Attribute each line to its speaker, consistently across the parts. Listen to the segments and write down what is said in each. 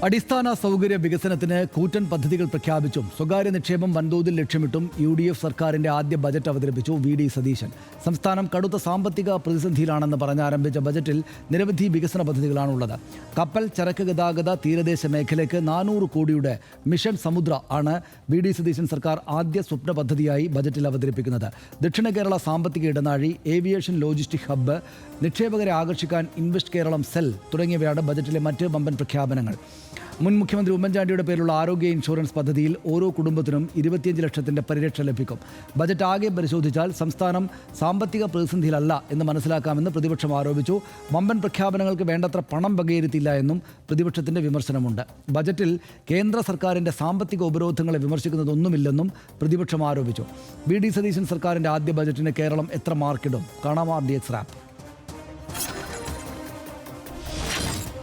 Speaker 1: അടിസ്ഥാന സൗകര്യ വികസനത്തിന് കൂറ്റൻ പദ്ധതികൾ പ്രഖ്യാപിച്ചും സ്വകാര്യ നിക്ഷേപം വൻതോതിൽ ലക്ഷ്യമിട്ടും UDF സർക്കാരിന്റെ ആദ്യ ബജറ്റ് അവതരിപ്പിച്ചു VD സതീശൻ. സംസ്ഥാനം കടുത്ത സാമ്പത്തിക പ്രതിസന്ധിയിലാണെന്ന് പറഞ്ഞാരംഭിച്ച ബജറ്റിൽ നിരവധി വികസന പദ്ധതികളാണുള്ളത്. കപ്പൽ, ചരക്ക് ഗതാഗത, തീരദേശ മേഖലയ്ക്ക് 400 കോടിയുടെ മിഷൻ സമുദ്ര ആണ് VD സതീശൻ സർക്കാർ ആദ്യ സ്വപ്ന പദ്ധതിയായി ബജറ്റിൽ അവതരിപ്പിക്കുന്നത്. ദക്ഷിണ കേരള സാമ്പത്തിക ഇടനാഴി, ഏവിയേഷൻ ലോജിസ്റ്റിക് ഹബ്ബ്, നിക്ഷേപകരെ ആകർഷിക്കാൻ ഇൻവെസ്റ്റ് കേരളം സെൽ തുടങ്ങിയവയാണ് ബജറ്റിലെ മറ്റ് വമ്പൻ പ്രഖ്യാപനങ്ങൾ. മുൻ മുഖ്യമന്ത്രി ഉമ്മൻചാണ്ടിയുടെ പേരിലുള്ള ആരോഗ്യ ഇൻഷുറൻസ് പദ്ധതിയിൽ ഓരോ കുടുംബത്തിനും 25 ലക്ഷത്തിന്റെ പരിരക്ഷ ലഭിക്കും. ബജറ്റ് ആകെ പരിശോധിച്ചാൽ സംസ്ഥാനം സാമ്പത്തിക പ്രതിസന്ധിയിലല്ല എന്ന് മനസ്സിലാക്കാമെന്ന് പ്രതിപക്ഷം ആരോപിച്ചു. വമ്പൻ പ്രഖ്യാപനങ്ങൾക്ക് വേണ്ടത്ര പണം വകയിരുത്തിയില്ല എന്നും പ്രതിപക്ഷത്തിന്റെ വിമർശനമുണ്ട്. ബജറ്റിൽ കേന്ദ്ര സർക്കാരിന്റെ സാമ്പത്തിക ഉപരോധങ്ങളെ വിമർശിക്കുന്നതൊന്നുമില്ലെന്നും പ്രതിപക്ഷം ആരോപിച്ചു. VD സതീശൻ സർക്കാരിന്റെ ആദ്യ ബജറ്റിന് കേരളം എത്ര മാർക്കിടും? കാണാം RDX റാപ്പ്.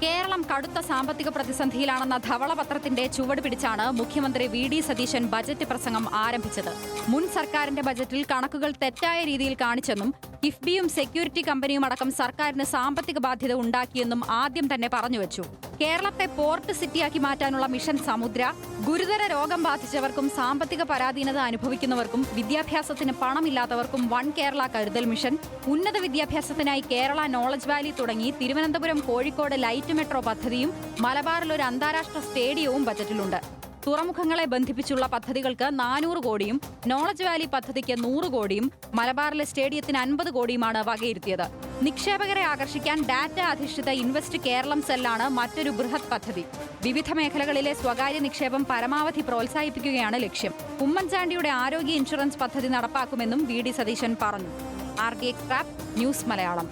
Speaker 2: കേരളം കടുത്ത സാമ്പത്തിക പ്രതിസന്ധിയിലാണെന്ന ധവളപത്രത്തിന്റെ ചുവട് പിടിച്ചാണ് മുഖ്യമന്ത്രി VD സതീശൻ ബജറ്റ് പ്രസംഗം ആരംഭിച്ചത്. മുൻ സർക്കാരിന്റെ ബജറ്റിൽ കണക്കുകൾ തെറ്റായ രീതിയിൽ കാണിച്ചെന്നും കിഫ്ബിയും സെക്യൂരിറ്റി കമ്പനിയും അടക്കം സർക്കാരിന് സാമ്പത്തിക ബാധ്യത ഉണ്ടാക്കിയെന്നും ആദ്യം തന്നെ പറഞ്ഞുവച്ചു. കേരളത്തെ പോർട്ട് സിറ്റിയാക്കി മാറ്റാനുള്ള മിഷൻ സമുദ്ര, ഗുരുതര രോഗം ബാധിച്ചവർക്കും സാമ്പത്തിക പരാധീനത അനുഭവിക്കുന്നവർക്കും വിദ്യാഭ്യാസത്തിന് പണമില്ലാത്തവർക്കും വൺ കേരള കരുതൽ മിഷൻ, ഉന്നത വിദ്യാഭ്യാസത്തിനായി കേരള നോളജ് വാലി തുടങ്ങി തിരുവനന്തപുരം, കോഴിക്കോട് ലൈറ്റ് മെട്രോ പദ്ധതിയും മലബാറിൽ ഒരു അന്താരാഷ്ട്ര സ്റ്റേഡിയവും ബജറ്റിലുണ്ട്. തുറമുഖങ്ങളെ ബന്ധിപ്പിച്ചുള്ള പദ്ധതികൾക്ക് 400 കോടിയും നോളജ് വാലി പദ്ധതിക്ക് 100 കോടിയും മലബാറിലെ സ്റ്റേഡിയത്തിന് 50 കോടിയുമാണ് വകയിരുത്തിയത്. നിക്ഷേപകരെ ആകർഷിക്കാൻ ഡാറ്റ അധിഷ്ഠിത ഇൻവെസ്റ്റ് കേരളം സെല്ലാണ് മറ്റൊരു ബൃഹത് പദ്ധതി. വിവിധ മേഖലകളിലെ സ്വകാര്യ നിക്ഷേപം പരമാവധി പ്രോത്സാഹിപ്പിക്കുകയാണ് ലക്ഷ്യം. ഉമ്മൻചാണ്ടിയുടെ ആരോഗ്യ ഇൻഷുറൻസ് പദ്ധതി നടപ്പാക്കുമെന്നും VD സതീശൻ പറഞ്ഞു. RDX rap, news Malayalam.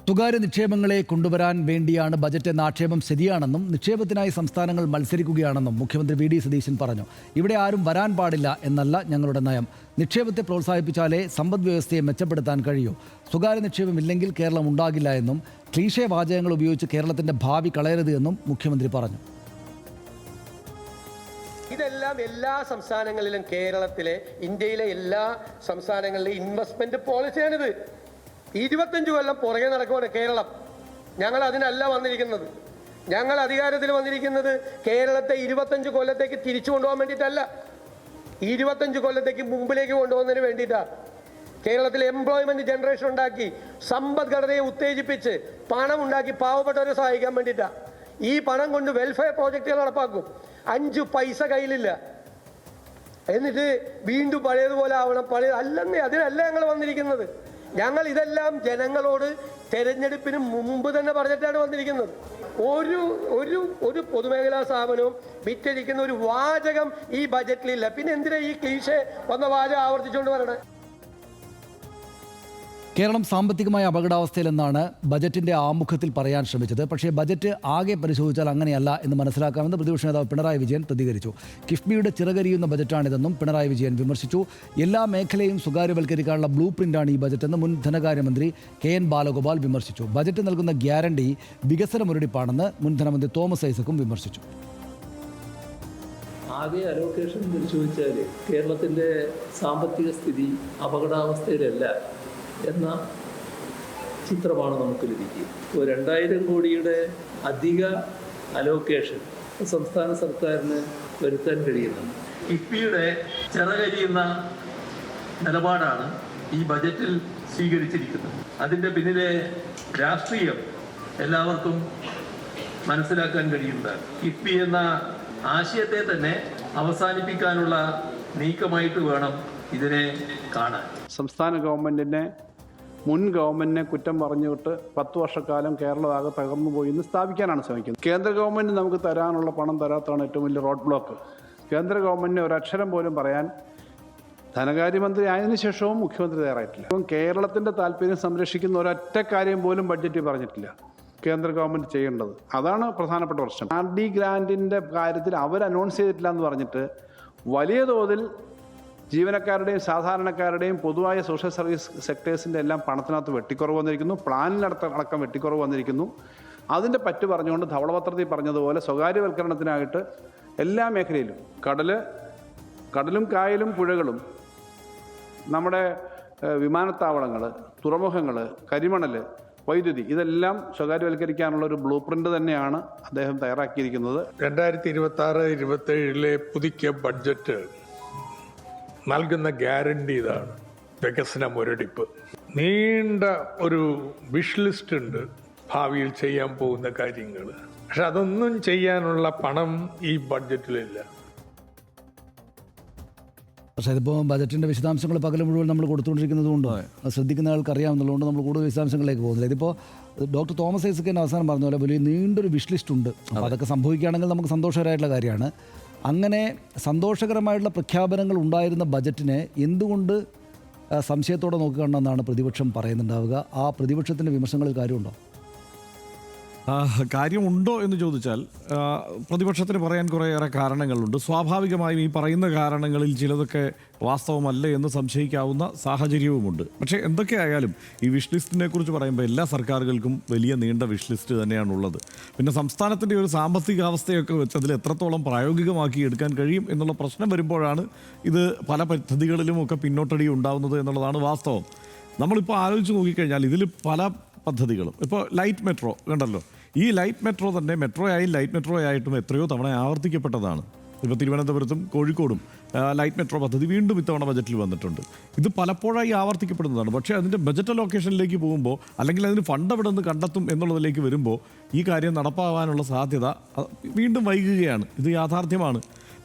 Speaker 1: സ്വകാര്യ നിക്ഷേപങ്ങളെ കൊണ്ടുവരാൻ വേണ്ടിയാണ് ബജറ്റ് എന്ന ആക്ഷേപം ശരിയാണെന്നും നിക്ഷേപത്തിനായി സംസ്ഥാനങ്ങൾ മത്സരിക്കുകയാണെന്നും മുഖ്യമന്ത്രി VD സതീശൻ പറഞ്ഞു. ഇവിടെ ആരും വരാൻ പാടില്ല എന്നല്ല ഞങ്ങളുടെ നയം. നിക്ഷേപത്തെ പ്രോത്സാഹിപ്പിച്ചാലേ സമ്പദ് വ്യവസ്ഥയെ മെച്ചപ്പെടുത്താൻ കഴിയൂ. സ്വകാര്യ നിക്ഷേപം ഇല്ലെങ്കിൽ കേരളം ഉണ്ടാകില്ല എന്നും ക്ലീഷേ വാചകങ്ങൾ ഉപയോഗിച്ച് കേരളത്തിന്റെ ഭാവി കളയരുത് എന്നും മുഖ്യമന്ത്രി പറഞ്ഞു.
Speaker 3: ഇതെല്ലാം എല്ലാ സംസ്ഥാനങ്ങളിലും, കേരളത്തിലെ, ഇന്ത്യയിലെ എല്ലാ സംസ്ഥാനങ്ങളിലെയും ഇൻവെസ്റ്റ്മെന്റ് പോളിസിയാണിത്. 25 കൊല്ലം പുറകെ നടക്കുവാണ് കേരളം. ഞങ്ങൾ അതിനല്ല വന്നിരിക്കുന്നത്. ഞങ്ങൾ അധികാരത്തിൽ വന്നിരിക്കുന്നത് കേരളത്തെ 25 കൊല്ലത്തേക്ക് തിരിച്ചു കൊണ്ടുപോകാൻ വേണ്ടിയിട്ടല്ല, 25 കൊല്ലത്തേക്ക് മുമ്പിലേക്ക് കൊണ്ടുപോകുന്നതിന് വേണ്ടിയിട്ടാണ്. കേരളത്തിൽ എംപ്ലോയ്മെന്റ് ജനറേഷൻ ഉണ്ടാക്കി, സമ്പദ്ഘടനയെ ഉത്തേജിപ്പിച്ച് പണം ഉണ്ടാക്കി പാവപ്പെട്ടവരെ സഹായിക്കാൻ വേണ്ടിയിട്ടാണ്. ഈ പണം കൊണ്ട് വെൽഫെയർ പ്രോജക്റ്റുകൾ നടപ്പാക്കും. 5 പൈസ കയ്യിലില്ല, എന്നിട്ട് വീണ്ടും പഴയതുപോലെ ആവണം. അല്ലെന്നേ, അതിനല്ല ഞങ്ങൾ വന്നിരിക്കുന്നത്. ഞങ്ങൾ ഇതെല്ലാം ജനങ്ങളോട് തെരഞ്ഞെടുപ്പിന് മുമ്പ് തന്നെ പറഞ്ഞിട്ടാണ് വന്നിരിക്കുന്നത്. ഒരു പൊതുമേഖലാ സ്ഥാപനവും വിറ്റഴിക്കുന്ന ഒരു വാചകം ഈ ബജറ്റിലില്ല. പിന്നെ എന്തിനാ ഈ ക്ലീഷേ വന്ന വാചകം ആവർത്തിച്ചുകൊണ്ട് പറയണേ?
Speaker 1: കേരളം സാമ്പത്തികമായ അപകടാവസ്ഥയിലെന്നാണ് ബജറ്റിന്റെ ആമുഖത്തിൽ പറയാൻ ശ്രമിച്ചത്. പക്ഷേ ബജറ്റ് ആകെ പരിശോധിച്ചാൽ അങ്ങനെയല്ല എന്ന് മനസ്സിലാക്കാമെന്ന് പ്രതിപക്ഷ നേതാവ് പിണറായി വിജയൻ പ്രതികരിച്ചു. കിഫ്ബിയുടെ ചിറകരിയുന്ന ബജറ്റാണിതെന്നും പിണറായി വിജയൻ വിമർശിച്ചു. എല്ലാ മേഖലയും സ്വകാര്യവൽക്കരിക്കാനുള്ള ബ്ലൂ പ്രിന്റാണ് ഈ ബജറ്റെന്ന് മുൻ ധനകാര്യമന്ത്രി KN ബാലഗോപാൽ വിമർശിച്ചു. ബജറ്റ് നൽകുന്ന ഗ്യാരണ്ടി വികസന മുരടിപ്പാണെന്ന് മുൻ ധനമന്ത്രി തോമസ് ഐസക്കും വിമർശിച്ചു.
Speaker 4: ആകെ അലോക്കേഷൻ പരിശോധിച്ചാൽ കേരളത്തിൻ്റെ സാമ്പത്തിക സ്ഥിതി അപകടാവസ്ഥയിലല്ല എന്ന ചിത്രമാണ് നമുക്ക് ലഭിക്കുക. 2000 കോടിയുടെ അധിക അലോക്കേഷൻ സംസ്ഥാന സർക്കാരിന് വരുത്താൻ കഴിയുന്നുണ്ട്. കിഫ്ബിയുടെ ചിറകരിയുന്ന നിലപാടാണ് ഈ ബജറ്റിൽ സ്വീകരിച്ചിരിക്കുന്നത്. അതിൻ്റെ പിന്നിലെ രാഷ്ട്രീയം എല്ലാവർക്കും മനസ്സിലാക്കാൻ കഴിയുന്നതാണ്. കിഫ്ബി എന്ന ആശയത്തെ തന്നെ അവസാനിപ്പിക്കാനുള്ള നീക്കമായിട്ട് വേണം ഇതിനെ കാണാൻ.
Speaker 5: സംസ്ഥാന ഗവൺമെൻറ്റിനെ, മുൻ ഗവൺമെൻറ്റിനെ കുറ്റം പറഞ്ഞുവിട്ട് 10 വർഷക്കാലം കേരളം ആകെ തകർന്നു പോയി എന്ന് സ്ഥാപിക്കാനാണ് ശ്രമിക്കുന്നത്. കേന്ദ്ര ഗവൺമെൻറ് നമുക്ക് തരാനുള്ള പണം തരാത്തതാണ് ഏറ്റവും വലിയ റോഡ് ബ്ലോക്ക്. കേന്ദ്ര ഗവൺമെൻറ്റിന് ഒരക്ഷരം പോലും പറയാൻ ധനകാര്യമന്ത്രി ആയതിനു ശേഷവും മുഖ്യമന്ത്രി തയ്യാറായിട്ടില്ല. ഇപ്പം കേരളത്തിൻ്റെ താല്പര്യം സംരക്ഷിക്കുന്ന ഒരൊറ്റ കാര്യം പോലും ബഡ്ജറ്റിൽ പറഞ്ഞിട്ടില്ല കേന്ദ്ര ഗവൺമെൻറ് ചെയ്യേണ്ടത്. അതാണ് പ്രധാനപ്പെട്ട പ്രശ്നം. RD ഗ്രാൻറ്റിൻ്റെ കാര്യത്തിൽ അവർ അനൗൺസ് ചെയ്തിട്ടില്ല എന്ന് പറഞ്ഞിട്ട് വലിയ തോതിൽ ജീവനക്കാരുടെയും സാധാരണക്കാരുടെയും പൊതുവായ സോഷ്യൽ സർവീസ് സെക്ടേഴ്സിൻ്റെ എല്ലാം പണത്തിനകത്ത് വെട്ടിക്കുറവ് വന്നിരിക്കുന്നു. പ്ലാനിനടക്കം വെട്ടിക്കുറവ് വന്നിരിക്കുന്നു. അതിൻ്റെ പറ്റ് പറഞ്ഞുകൊണ്ട് ധവളപത്രത്തിൽ പറഞ്ഞതുപോലെ സ്വകാര്യവൽക്കരണത്തിനായിട്ട് എല്ലാ മേഖലയിലും, കടലും കായലും പുഴകളും നമ്മുടെ വിമാനത്താവളങ്ങൾ, തുറമുഖങ്ങൾ, കരിമണൽ, വൈദ്യുതി ഇതെല്ലാം സ്വകാര്യവൽക്കരിക്കാനുള്ള ഒരു ബ്ലൂ പ്രിൻ്റ് തന്നെയാണ് അദ്ദേഹം തയ്യാറാക്കിയിരിക്കുന്നത്.
Speaker 6: 2026-27 പുതുക്കിയ ബഡ്ജറ്റ് നൽകുന്ന ഗ്യാരണ്ടി ഇതാണ്: വികസന മുരടിപ്പ്. നീണ്ട ഒരു വിഷ് ലിസ്റ്റ് ഉണ്ട് ഭാവിയിൽ ചെയ്യാൻ പോകുന്ന കാര്യങ്ങൾ. പക്ഷെ അതൊന്നും ചെയ്യാനുള്ള പണം ഈ ബഡ്ജറ്റിലില്ല.
Speaker 1: പക്ഷേ ഇതിപ്പോൾ ബജറ്റിൻ്റെ വിശദാംശങ്ങൾ പകൽ മുഴുവൻ നമ്മൾ കൊടുത്തുകൊണ്ടിരിക്കുന്നത് കൊണ്ട് ശ്രദ്ധിക്കുന്ന ആൾക്ക് അറിയാവുന്നതുകൊണ്ട് നമ്മൾ കൂടുതൽ വിശദാംശങ്ങളിലേക്ക് പോകുന്നില്ല. ഇതിപ്പോൾ ഡോക്ടർ തോമസ് ഐസക് തന്നെ അവസാനം പറഞ്ഞ പോലെ വലിയ നീണ്ടൊരു വിഷ് ലിസ്റ്റ് ഉണ്ട്. അപ്പോൾ അതൊക്കെ സംഭവിക്കുകയാണെങ്കിൽ നമുക്ക് സന്തോഷകരമായിട്ടുള്ള കാര്യമാണ്. അങ്ങനെ സന്തോഷകരമായിട്ടുള്ള പ്രഖ്യാപനങ്ങൾ ഉണ്ടായിരുന്ന ബജറ്റിനെ എന്തുകൊണ്ട് സംശയത്തോടെ നോക്കുകയാണെന്നാണ് പ്രതിപക്ഷം പറയുന്നുണ്ടാവുക? ആ പ്രതിപക്ഷത്തിൻ്റെ വിമർശനങ്ങളിൽ കാര്യമുണ്ടോ?
Speaker 7: കാര്യമുണ്ടോ എന്ന് ചോദിച്ചാൽ പ്രതിപക്ഷത്തിന് പറയാൻ കുറേയേറെ കാരണങ്ങളുണ്ട്. സ്വാഭാവികമായും ഈ പറയുന്ന കാരണങ്ങളിൽ ചിലതൊക്കെ വാസ്തവമല്ല എന്ന് സംശയിക്കാവുന്ന സാഹചര്യവുമുണ്ട്. പക്ഷേ എന്തൊക്കെയായാലും ഈ വിഷ് ലിസ്റ്റിനെ കുറിച്ച് പറയുമ്പോൾ എല്ലാ സർക്കാരുകൾക്കും വലിയ നീണ്ട വിഷ് ലിസ്റ്റ് തന്നെയാണുള്ളത്. പിന്നെ സംസ്ഥാനത്തിൻ്റെ ഒരു സാമ്പത്തികാവസ്ഥയൊക്കെ വെച്ച് അതിൽ എത്രത്തോളം പ്രായോഗികമാക്കി എടുക്കാൻ കഴിയും എന്നുള്ള പ്രശ്നം വരുമ്പോഴാണ് ഇത് പല പദ്ധതികളിലും ഒക്കെ പിന്നോട്ടടി ഉണ്ടാവുന്നത് എന്നുള്ളതാണ് വാസ്തവം. നമ്മളിപ്പോൾ ആലോചിച്ച് നോക്കിക്കഴിഞ്ഞാൽ ഇതിൽ പല പദ്ധതികളും ഇപ്പോൾ ലൈറ്റ് മെട്രോ കണ്ടല്ലോ. ഈ ലൈറ്റ് മെട്രോ തന്നെ മെട്രോയായും ലൈറ്റ് മെട്രോ ആയിട്ടും എത്രയോ തവണ ആവർത്തിക്കപ്പെട്ടതാണ്. ഇപ്പോൾ തിരുവനന്തപുരത്തും കോഴിക്കോടും ലൈറ്റ് മെട്രോ പദ്ധതി വീണ്ടും ഇത്തവണ ബജറ്റിൽ വന്നിട്ടുണ്ട്. ഇത് പലപ്പോഴായി ആവർത്തിക്കപ്പെടുന്നതാണ്. പക്ഷേ അതിൻ്റെ ബജറ്റ് അലോക്കേഷനിലേക്ക് പോകുമ്പോൾ അല്ലെങ്കിൽ അതിന് ഫണ്ട് എവിടെ നിന്ന് കണ്ടെത്തും എന്നുള്ളതിലേക്ക് വരുമ്പോൾ ഈ കാര്യം നടപ്പാവാനുള്ള സാധ്യത വീണ്ടും വൈകുകയാണ്. ഇത് യാഥാർത്ഥ്യമാണ്.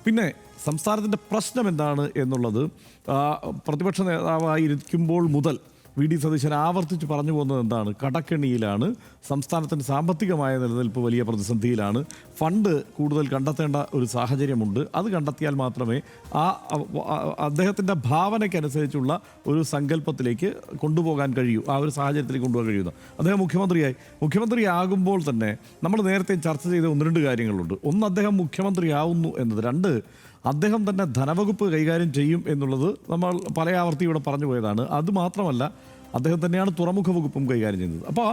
Speaker 7: പിന്നെ സംസ്ഥാനത്തിൻ്റെ പ്രശ്നം എന്താണ് എന്നുള്ളത് പ്രതിപക്ഷ നേതാവായിരിക്കുമ്പോൾ മുതൽ വി.ഡി. സതീശൻ ആവർത്തിച്ച് പറഞ്ഞു പോകുന്നത് എന്താണ്? കടക്കെണിയിലാണ്, സംസ്ഥാനത്തിൻ്റെ സാമ്പത്തികമായ നിലനിൽപ്പ് വലിയ പ്രതിസന്ധിയിലാണ്, ഫണ്ട് കൂടുതൽ കണ്ടെത്തേണ്ട ഒരു സാഹചര്യമുണ്ട്. അത് കണ്ടെത്തിയാൽ മാത്രമേ അദ്ദേഹത്തിൻ്റെ ഭാവനയ്ക്കനുസരിച്ചുള്ള ഒരു സങ്കല്പത്തിലേക്ക് കൊണ്ടുപോകാൻ കഴിയൂ, ആ ഒരു സാഹചര്യത്തിലേക്ക് കൊണ്ടുപോകാൻ കഴിയുന്നു. അദ്ദേഹം മുഖ്യമന്ത്രിയാകുമ്പോൾ തന്നെ നമ്മൾ നേരത്തെ ചർച്ച ചെയ്ത 1-2 കാര്യങ്ങളുണ്ട്. ഒന്ന്, അദ്ദേഹം മുഖ്യമന്ത്രിയാവുന്നു എന്നത്. 2, അദ്ദേഹം തന്നെ ധനവകുപ്പ് കൈകാര്യം ചെയ്യും എന്നുള്ളത് നമ്മൾ പല ആവർത്തി ഇവിടെ പറഞ്ഞു പോയതാണ്. അതുമാത്രമല്ല, അദ്ദേഹം തന്നെയാണ് തുറമുഖ വകുപ്പും കൈകാര്യം ചെയ്യുന്നത്. അപ്പോൾ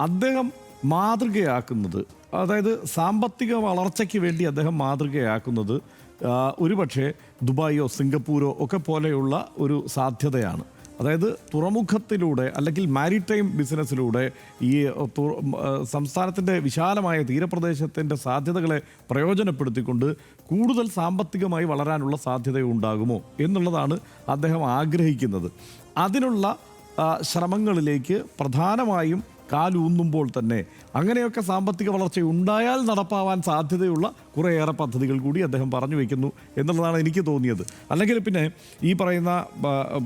Speaker 7: അദ്ദേഹം മാതൃകയാക്കുന്നത്, അതായത് സാമ്പത്തിക വളർച്ചയ്ക്ക് വേണ്ടി അദ്ദേഹം മാതൃകയാക്കുന്നത് ഒരുപക്ഷെ ദുബായോ സിംഗപ്പൂരോ ഒക്കെ പോലെയുള്ള ഒരു സാധ്യതയാണ്. അതായത് തുറമുഖത്തിലൂടെ അല്ലെങ്കിൽ മാരിടൈം ബിസിനസ്സിലൂടെ ഈ സംസ്ഥാനത്തിൻ്റെ വിശാലമായ തീരപ്രദേശത്തിൻ്റെ സാധ്യതകളെ പ്രയോജനപ്പെടുത്തിക്കൊണ്ട് കൂടുതൽ സാമ്പത്തികമായി വളരാനുള്ള സാധ്യതയുണ്ടാകുമോ എന്നുള്ളതാണ് അദ്ദേഹം ആഗ്രഹിക്കുന്നത്. അതിനുള്ള ശ്രമങ്ങളിലേക്ക് പ്രധാനമായും കാലൂന്നുമ്പോൾ തന്നെ അങ്ങനെയൊക്കെ സാമ്പത്തിക വളർച്ച ഉണ്ടായാൽ നടപ്പാവാൻ സാധ്യതയുള്ള കുറേയേറെ പദ്ധതികൾ കൂടി അദ്ദേഹം പറഞ്ഞു വയ്ക്കുന്നു എന്നുള്ളതാണ് എനിക്ക് തോന്നിയത്. അല്ലെങ്കിൽ പിന്നെ ഈ പറയുന്ന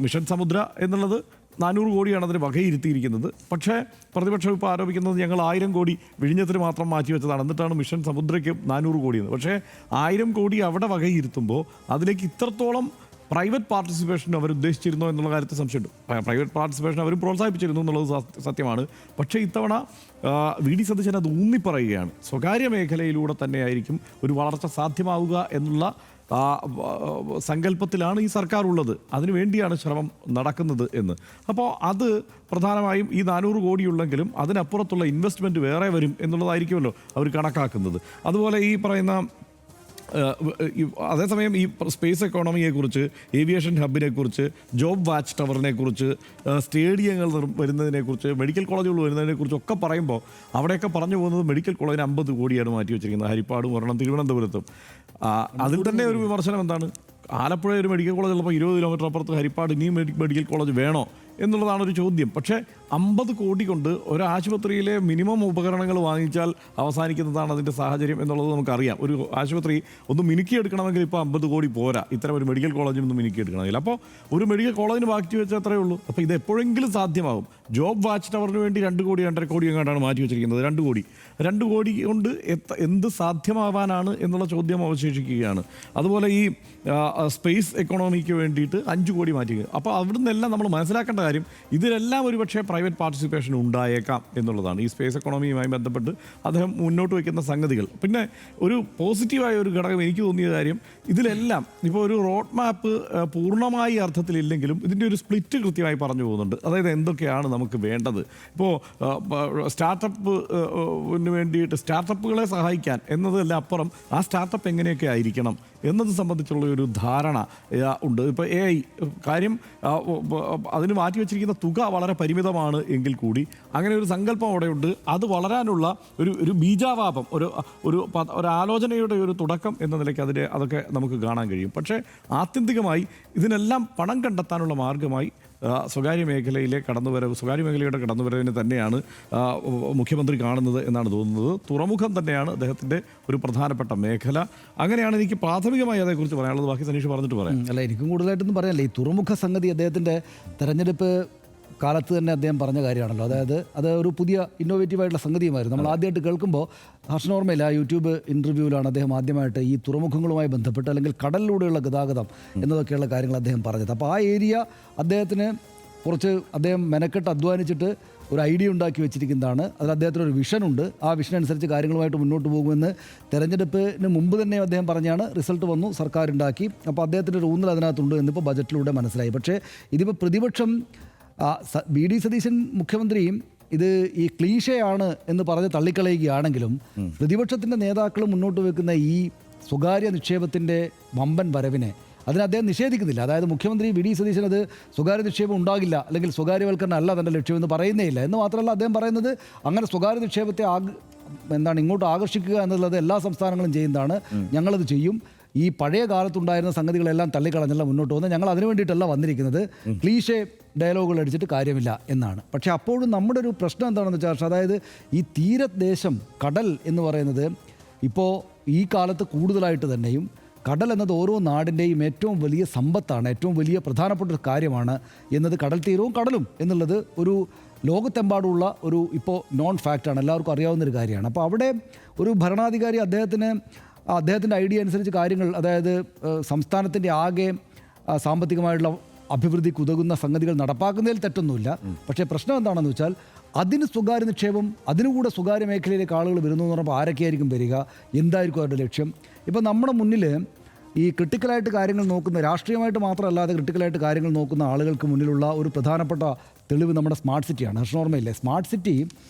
Speaker 7: മിഷൻ സമുദ്ര എന്നുള്ളത് 400 കോടിയാണ് അതിന് വകയിരുത്തിയിരിക്കുന്നത്. പക്ഷേ പ്രതിപക്ഷം ഇപ്പോൾ ആരോപിക്കുന്നത് ഞങ്ങൾ 1000 കോടി വിഴിഞ്ഞത്തിന് മാത്രം മാറ്റിവെച്ചതാണ്, എന്നിട്ടാണ് മിഷൻ സമുദ്രയ്ക്ക് 400 കോടിയെന്ന്. പക്ഷേ 1000 കോടി അവിടെ വകയിരുത്തുമ്പോൾ അതിലേക്ക് ഇത്രത്തോളം പ്രൈവറ്റ് പാർട്ടിസിപ്പേഷൻ അവർ ഉദ്ദേശിച്ചിരുന്നോ എന്നുള്ള കാര്യത്തിൽ സംശയമുണ്ട്. പ്രൈവറ്റ് പാർട്ടിസിപ്പേഷൻ അവരും പ്രോത്സാഹിപ്പിച്ചിരുന്നു എന്നുള്ളത് സത്യമാണ്. പക്ഷേ ഇത്തവണ വി.ഡി. സതീശൻ അത് ഊന്നിപ്പറയുകയാണ്. സ്വകാര്യ മേഖലയിലൂടെ തന്നെയായിരിക്കും ഒരു വളർച്ച സാധ്യമാവുക എന്നുള്ള സങ്കല്പത്തിലാണ് ഈ സർക്കാർ ഉള്ളത്. അതിനുവേണ്ടിയാണ് ശ്രമം നടക്കുന്നത് എന്ന്. അപ്പോൾ അത് പ്രധാനമായും ഈ 400 കോടിയുള്ളെങ്കിലും അതിനപ്പുറത്തുള്ള ഇൻവെസ്റ്റ്മെൻറ്റ് വേറെ വരും എന്നുള്ളതായിരിക്കുമല്ലോ അവർ കണക്കാക്കുന്നത്. അതുപോലെ ഈ പറയുന്ന അതേസമയം ഈ സ്പേസ് എക്കോണമിയെക്കുറിച്ച്, ഏവിയേഷൻ ഹബിനെക്കുറിച്ച്, ജോബ് വാച്ച് ടവറിനെക്കുറിച്ച്, സ്റ്റേഡിയങ്ങൾ വരുന്നതിനെക്കുറിച്ച്, മെഡിക്കൽ കോളേജുകൾ വരുന്നതിനെക്കുറിച്ചൊക്കെ പറയുമ്പോൾ അവിടെയൊക്കെ പറഞ്ഞു പോകുന്നത് മെഡിക്കൽ കോളേജിന് 50 കോടിയാണ് മാറ്റി വെച്ചിരിക്കുന്നത്. ഹരിപ്പാടും ഒരെണ്ണം തിരുവനന്തപുരത്തും. അതിൽ തന്നെ ഒരു വിമർശനം എന്താണ്? ആലപ്പുഴ ഒരു മെഡിക്കൽ കോളേജ് ഉള്ളപ്പോൾ 20 കിലോമീറ്റർ അപ്പുറത്ത് ഹരിപ്പാട് ഇനിയും മെഡിക്കൽ കോളേജ് വേണോ എന്നുള്ളതാണ് ഒരു ചോദ്യം. പക്ഷേ 50 കോടി കൊണ്ട് ഒരു ആശുപത്രിയിലെ മിനിമം ഉപകരണങ്ങൾ വാങ്ങിച്ചാൽ അവസാനിക്കുന്നതാണ് അതിൻ്റെ സാഹചര്യം എന്നുള്ളത് നമുക്കറിയാം. ഒരു ആശുപത്രി ഒന്ന് മിനുക്കിയെടുക്കണമെങ്കിൽ ഇപ്പോൾ 50 കോടി പോരാ, ഇത്തരം ഒരു മെഡിക്കൽ കോളേജിനൊന്ന് മിനുക്കിയെടുക്കണമെങ്കിൽ. അപ്പോൾ ഒരു മെഡിക്കൽ കോളേജിന് മാറ്റി വെച്ചാൽ അത്രയേ ഉള്ളൂ. അപ്പോൾ ഇത് എപ്പോഴെങ്കിലും സാധ്യമാകും. ജോബ് വാച്ച് ടവറിന് വേണ്ടി 2 കോടി 2.5 കോടി എങ്ങാണ്ടാണ് മാറ്റി വെച്ചിരിക്കുന്നത്. 2 കോടി കൊണ്ട് എന്ത് സാധ്യമാവാനാണ് എന്നുള്ള ചോദ്യം അവശേഷിക്കുകയാണ്. അതുപോലെ ഈ സ്പേസ് എക്കോണമിക്ക് വേണ്ടിയിട്ട് 5 കോടി മാറ്റി. അപ്പോൾ അവിടുന്നെല്ലാം നമ്മൾ മനസ്സിലാക്കേണ്ട കാര്യം ഇതിലെല്ലാം ഒരുപക്ഷെ പ്രൈവറ്റ് പാർട്ടിസിപ്പേഷൻ ഉണ്ടായേക്കാം എന്നുള്ളതാണ്. ഈ സ്പേസ് എക്കോണമിയുമായി ബന്ധപ്പെട്ട് അദ്ദേഹം മുന്നോട്ട് വയ്ക്കുന്ന സംഗതികൾ. പിന്നെ ഒരു പോസിറ്റീവായ ഒരു ഘടകം എനിക്ക് തോന്നിയ കാര്യം, ഇതിലെല്ലാം ഇപ്പോൾ ഒരു റോഡ് മാപ്പ് പൂർണ്ണമായി അർത്ഥത്തിലില്ലെങ്കിലും ഇതിൻ്റെ ഒരു സ്പ്ലിറ്റ് കൃത്യമായി പറഞ്ഞു പോകുന്നുണ്ട്. അതായത് എന്തൊക്കെയാണ് നമുക്ക് വേണ്ടത്. ഇപ്പോൾ സ്റ്റാർട്ടപ്പിന് വേണ്ടിയിട്ട് സ്റ്റാർട്ടപ്പുകളെ സഹായിക്കാൻ എന്നതെല്ലാം അപ്പുറം ആ സ്റ്റാർട്ടപ്പ് എങ്ങനെയൊക്കെ ആയിരിക്കണം എന്നത് സംബന്ധിച്ചുള്ള ഒരു ധാരണ ഉണ്ട്. ഇപ്പോൾ AI കാര്യം അതിന് മാറ്റിവെച്ചിരിക്കുന്ന തുക വളരെ പരിമിതമാണ് എങ്കിൽ കൂടി അങ്ങനെ ഒരു സങ്കല്പം അവിടെയുണ്ട്. അത് വളരാനുള്ള ഒരു ബീജാവാപം, ഒരു ആലോചനയുടെ ഒരു തുടക്കം എന്ന നിലയ്ക്ക് അതൊക്കെ നമുക്ക് കാണാൻ കഴിയും. പക്ഷേ ആത്യന്തികമായി ഇതിനെല്ലാം പണം കണ്ടെത്താനുള്ള മാർഗമായി സ്വകാര്യ മേഖലയുടെ കടന്നുവരവിനെ തന്നെയാണ് മുഖ്യമന്ത്രി കാണുന്നത് എന്നാണ് തോന്നുന്നത്. തുറമുഖം തന്നെയാണ് അദ്ദേഹത്തിൻ്റെ ഒരു പ്രധാനപ്പെട്ട മേഖല. അങ്ങനെയാണ് എനിക്ക് പ്രാഥമികമായി അതേക്കുറിച്ച് പറയാനുള്ളത്. ബാക്കി സനീഷ് പറഞ്ഞിട്ട് പറയാം.
Speaker 1: അല്ല, എനിക്കും കൂടുതലായിട്ടൊന്നും പറയാനില്ല. ഈ തുറമുഖ സംഗതി അദ്ദേഹത്തിൻ്റെ തെരഞ്ഞെടുപ്പ് കാലത്ത് തന്നെ അദ്ദേഹം പറഞ്ഞ കാര്യമാണല്ലോ. അതായത് അത് ഒരു പുതിയ ഇന്നോവേറ്റീവായിട്ടുള്ള സംഗതിയുമായിരുന്നു. നമ്മൾ ആദ്യമായിട്ട് കേൾക്കുമ്പോൾ ഹർഷൻ ഓർമ്മയില്ല, യൂട്യൂബ് ഇൻ്റർവ്യൂവിലാണ് അദ്ദേഹം ആദ്യമായിട്ട് ഈ തുറമുഖങ്ങളുമായി ബന്ധപ്പെട്ട് അല്ലെങ്കിൽ കടലിലൂടെയുള്ള ഗതാഗതം എന്നതൊക്കെയുള്ള കാര്യങ്ങൾ അദ്ദേഹം പറഞ്ഞത്. അപ്പോൾ ആ ഏരിയ അദ്ദേഹത്തിന് അദ്ദേഹം മെനക്കെട്ട് അധ്വാനിച്ചിട്ട് ഒരു ഐഡിയ ഉണ്ടാക്കി വെച്ചിരിക്കുന്നതാണ്. അതിൽ അദ്ദേഹത്തിനൊരു വിഷനുണ്ട്. ആ വിഷൻ അനുസരിച്ച് കാര്യങ്ങളുമായിട്ട് മുന്നോട്ട് പോകുമെന്ന് തെരഞ്ഞെടുപ്പിന് മുമ്പ് തന്നെ അദ്ദേഹം പറഞ്ഞാണ്. റിസൾട്ട് വന്നു, സർക്കാർ ഉണ്ടാക്കി. അപ്പോൾ അദ്ദേഹത്തിൻ്റെ ഒരു ഊന്നൽ അതിനകത്തുണ്ട് എന്നിപ്പോൾ ബജറ്റിലൂടെ മനസ്സിലായി. പക്ഷേ ഇതിപ്പോൾ പ്രതിപക്ഷം VD സതീശൻ മുഖ്യമന്ത്രിയും ഇത് ഈ ക്ലീഷയാണ് എന്ന് പറഞ്ഞ് തള്ളിക്കളയുകയാണെങ്കിലും പ്രതിപക്ഷത്തിൻ്റെ നേതാക്കൾ മുന്നോട്ട് വെക്കുന്ന ഈ സ്വകാര്യ നിക്ഷേപത്തിൻ്റെ വമ്പൻ വരവിനെ അതിന് അദ്ദേഹം നിഷേധിക്കുന്നില്ല. അതായത് മുഖ്യമന്ത്രി VD സതീശൻ അത് സ്വകാര്യ നിക്ഷേപം ഉണ്ടാകില്ല, അല്ലെങ്കിൽ സ്വകാര്യവൽക്കരണം അല്ല തൻ്റെ ലക്ഷ്യമെന്ന് പറയുന്നേയില്ല. എന്ന് മാത്രമല്ല അദ്ദേഹം പറയുന്നത് അങ്ങനെ സ്വകാര്യ നിക്ഷേപത്തെ ഇങ്ങോട്ട് ആകർഷിക്കുക എന്നുള്ളത് എല്ലാ സംസ്ഥാനങ്ങളും ചെയ്യുന്നതാണ്, ഞങ്ങളത് ചെയ്യും. ഈ പഴയ കാലത്തുണ്ടായിരുന്ന സംഗതികളെല്ലാം തള്ളിക്കളഞ്ഞല്ല മുന്നോട്ട് പോകുന്നത്, ഞങ്ങൾ അതിനു വേണ്ടിയിട്ടല്ല വന്നിരിക്കുന്നത്, ക്ലീഷേ ഡയലോഗുകൾ അടിച്ചിട്ട് കാര്യമില്ല എന്നാണ്. പക്ഷേ അപ്പോഴും നമ്മുടെ ഒരു പ്രശ്നം എന്താണെന്ന് വെച്ചാൽ, അതായത് ഈ തീരദേശം കടൽ എന്ന് പറയുന്നത് ഇപ്പോൾ ഈ കാലത്ത് കൂടുതലായിട്ട് തന്നെയും കടൽ എന്നത് ഓരോ നാടിൻ്റെയും ഏറ്റവും വലിയ സമ്പത്താണ്, ഏറ്റവും വലിയ പ്രധാനപ്പെട്ട ഒരു കാര്യമാണ് എന്നത് കടൽ തീരവും കടലും എന്നുള്ളത് ഒരു ലോകത്തെമ്പാടുള്ള ഒരു ഇപ്പോൾ നോൺ ഫാക്റ്റാണ്, എല്ലാവർക്കും അറിയാവുന്നൊരു കാര്യമാണ്. അപ്പോൾ അവിടെ ഒരു ഭരണാധികാരി അദ്ദേഹത്തിൻ്റെ ഐഡിയ അനുസരിച്ച് കാര്യങ്ങൾ, അതായത് സംസ്ഥാനത്തിൻ്റെ ആകെ സാമ്പത്തികമായിട്ടുള്ള അഭിവൃദ്ധിക്ക് ഉതകുന്ന സംഗതികൾ നടപ്പാക്കുന്നതിൽ തെറ്റൊന്നുമില്ല. പക്ഷേ പ്രശ്നം എന്താണെന്ന് വെച്ചാൽ അതിന് സ്വകാര്യ നിക്ഷേപം, അതിനുകൂടെ സ്വകാര്യ മേഖലയിലേക്ക് ആളുകൾ വരുന്നു എന്ന് പറഞ്ഞപ്പോൾ ആരൊക്കെയായിരിക്കും വരിക, എന്തായിരിക്കും അവരുടെ ലക്ഷ്യം? ഇപ്പം നമ്മുടെ മുന്നിൽ ഈ ക്രിട്ടിക്കലായിട്ട് കാര്യങ്ങൾ നോക്കുന്ന, രാഷ്ട്രീയമായിട്ട് മാത്രമല്ലാതെ ക്രിട്ടിക്കലായിട്ട് കാര്യങ്ങൾ നോക്കുന്ന ആളുകൾക്ക് മുന്നിലുള്ള ഒരു പ്രധാനപ്പെട്ട തെളിവ് നമ്മുടെ സ്മാർട്ട് സിറ്റിയാണ്. ഹർഷനോർമ്മയില്ലേ, smart city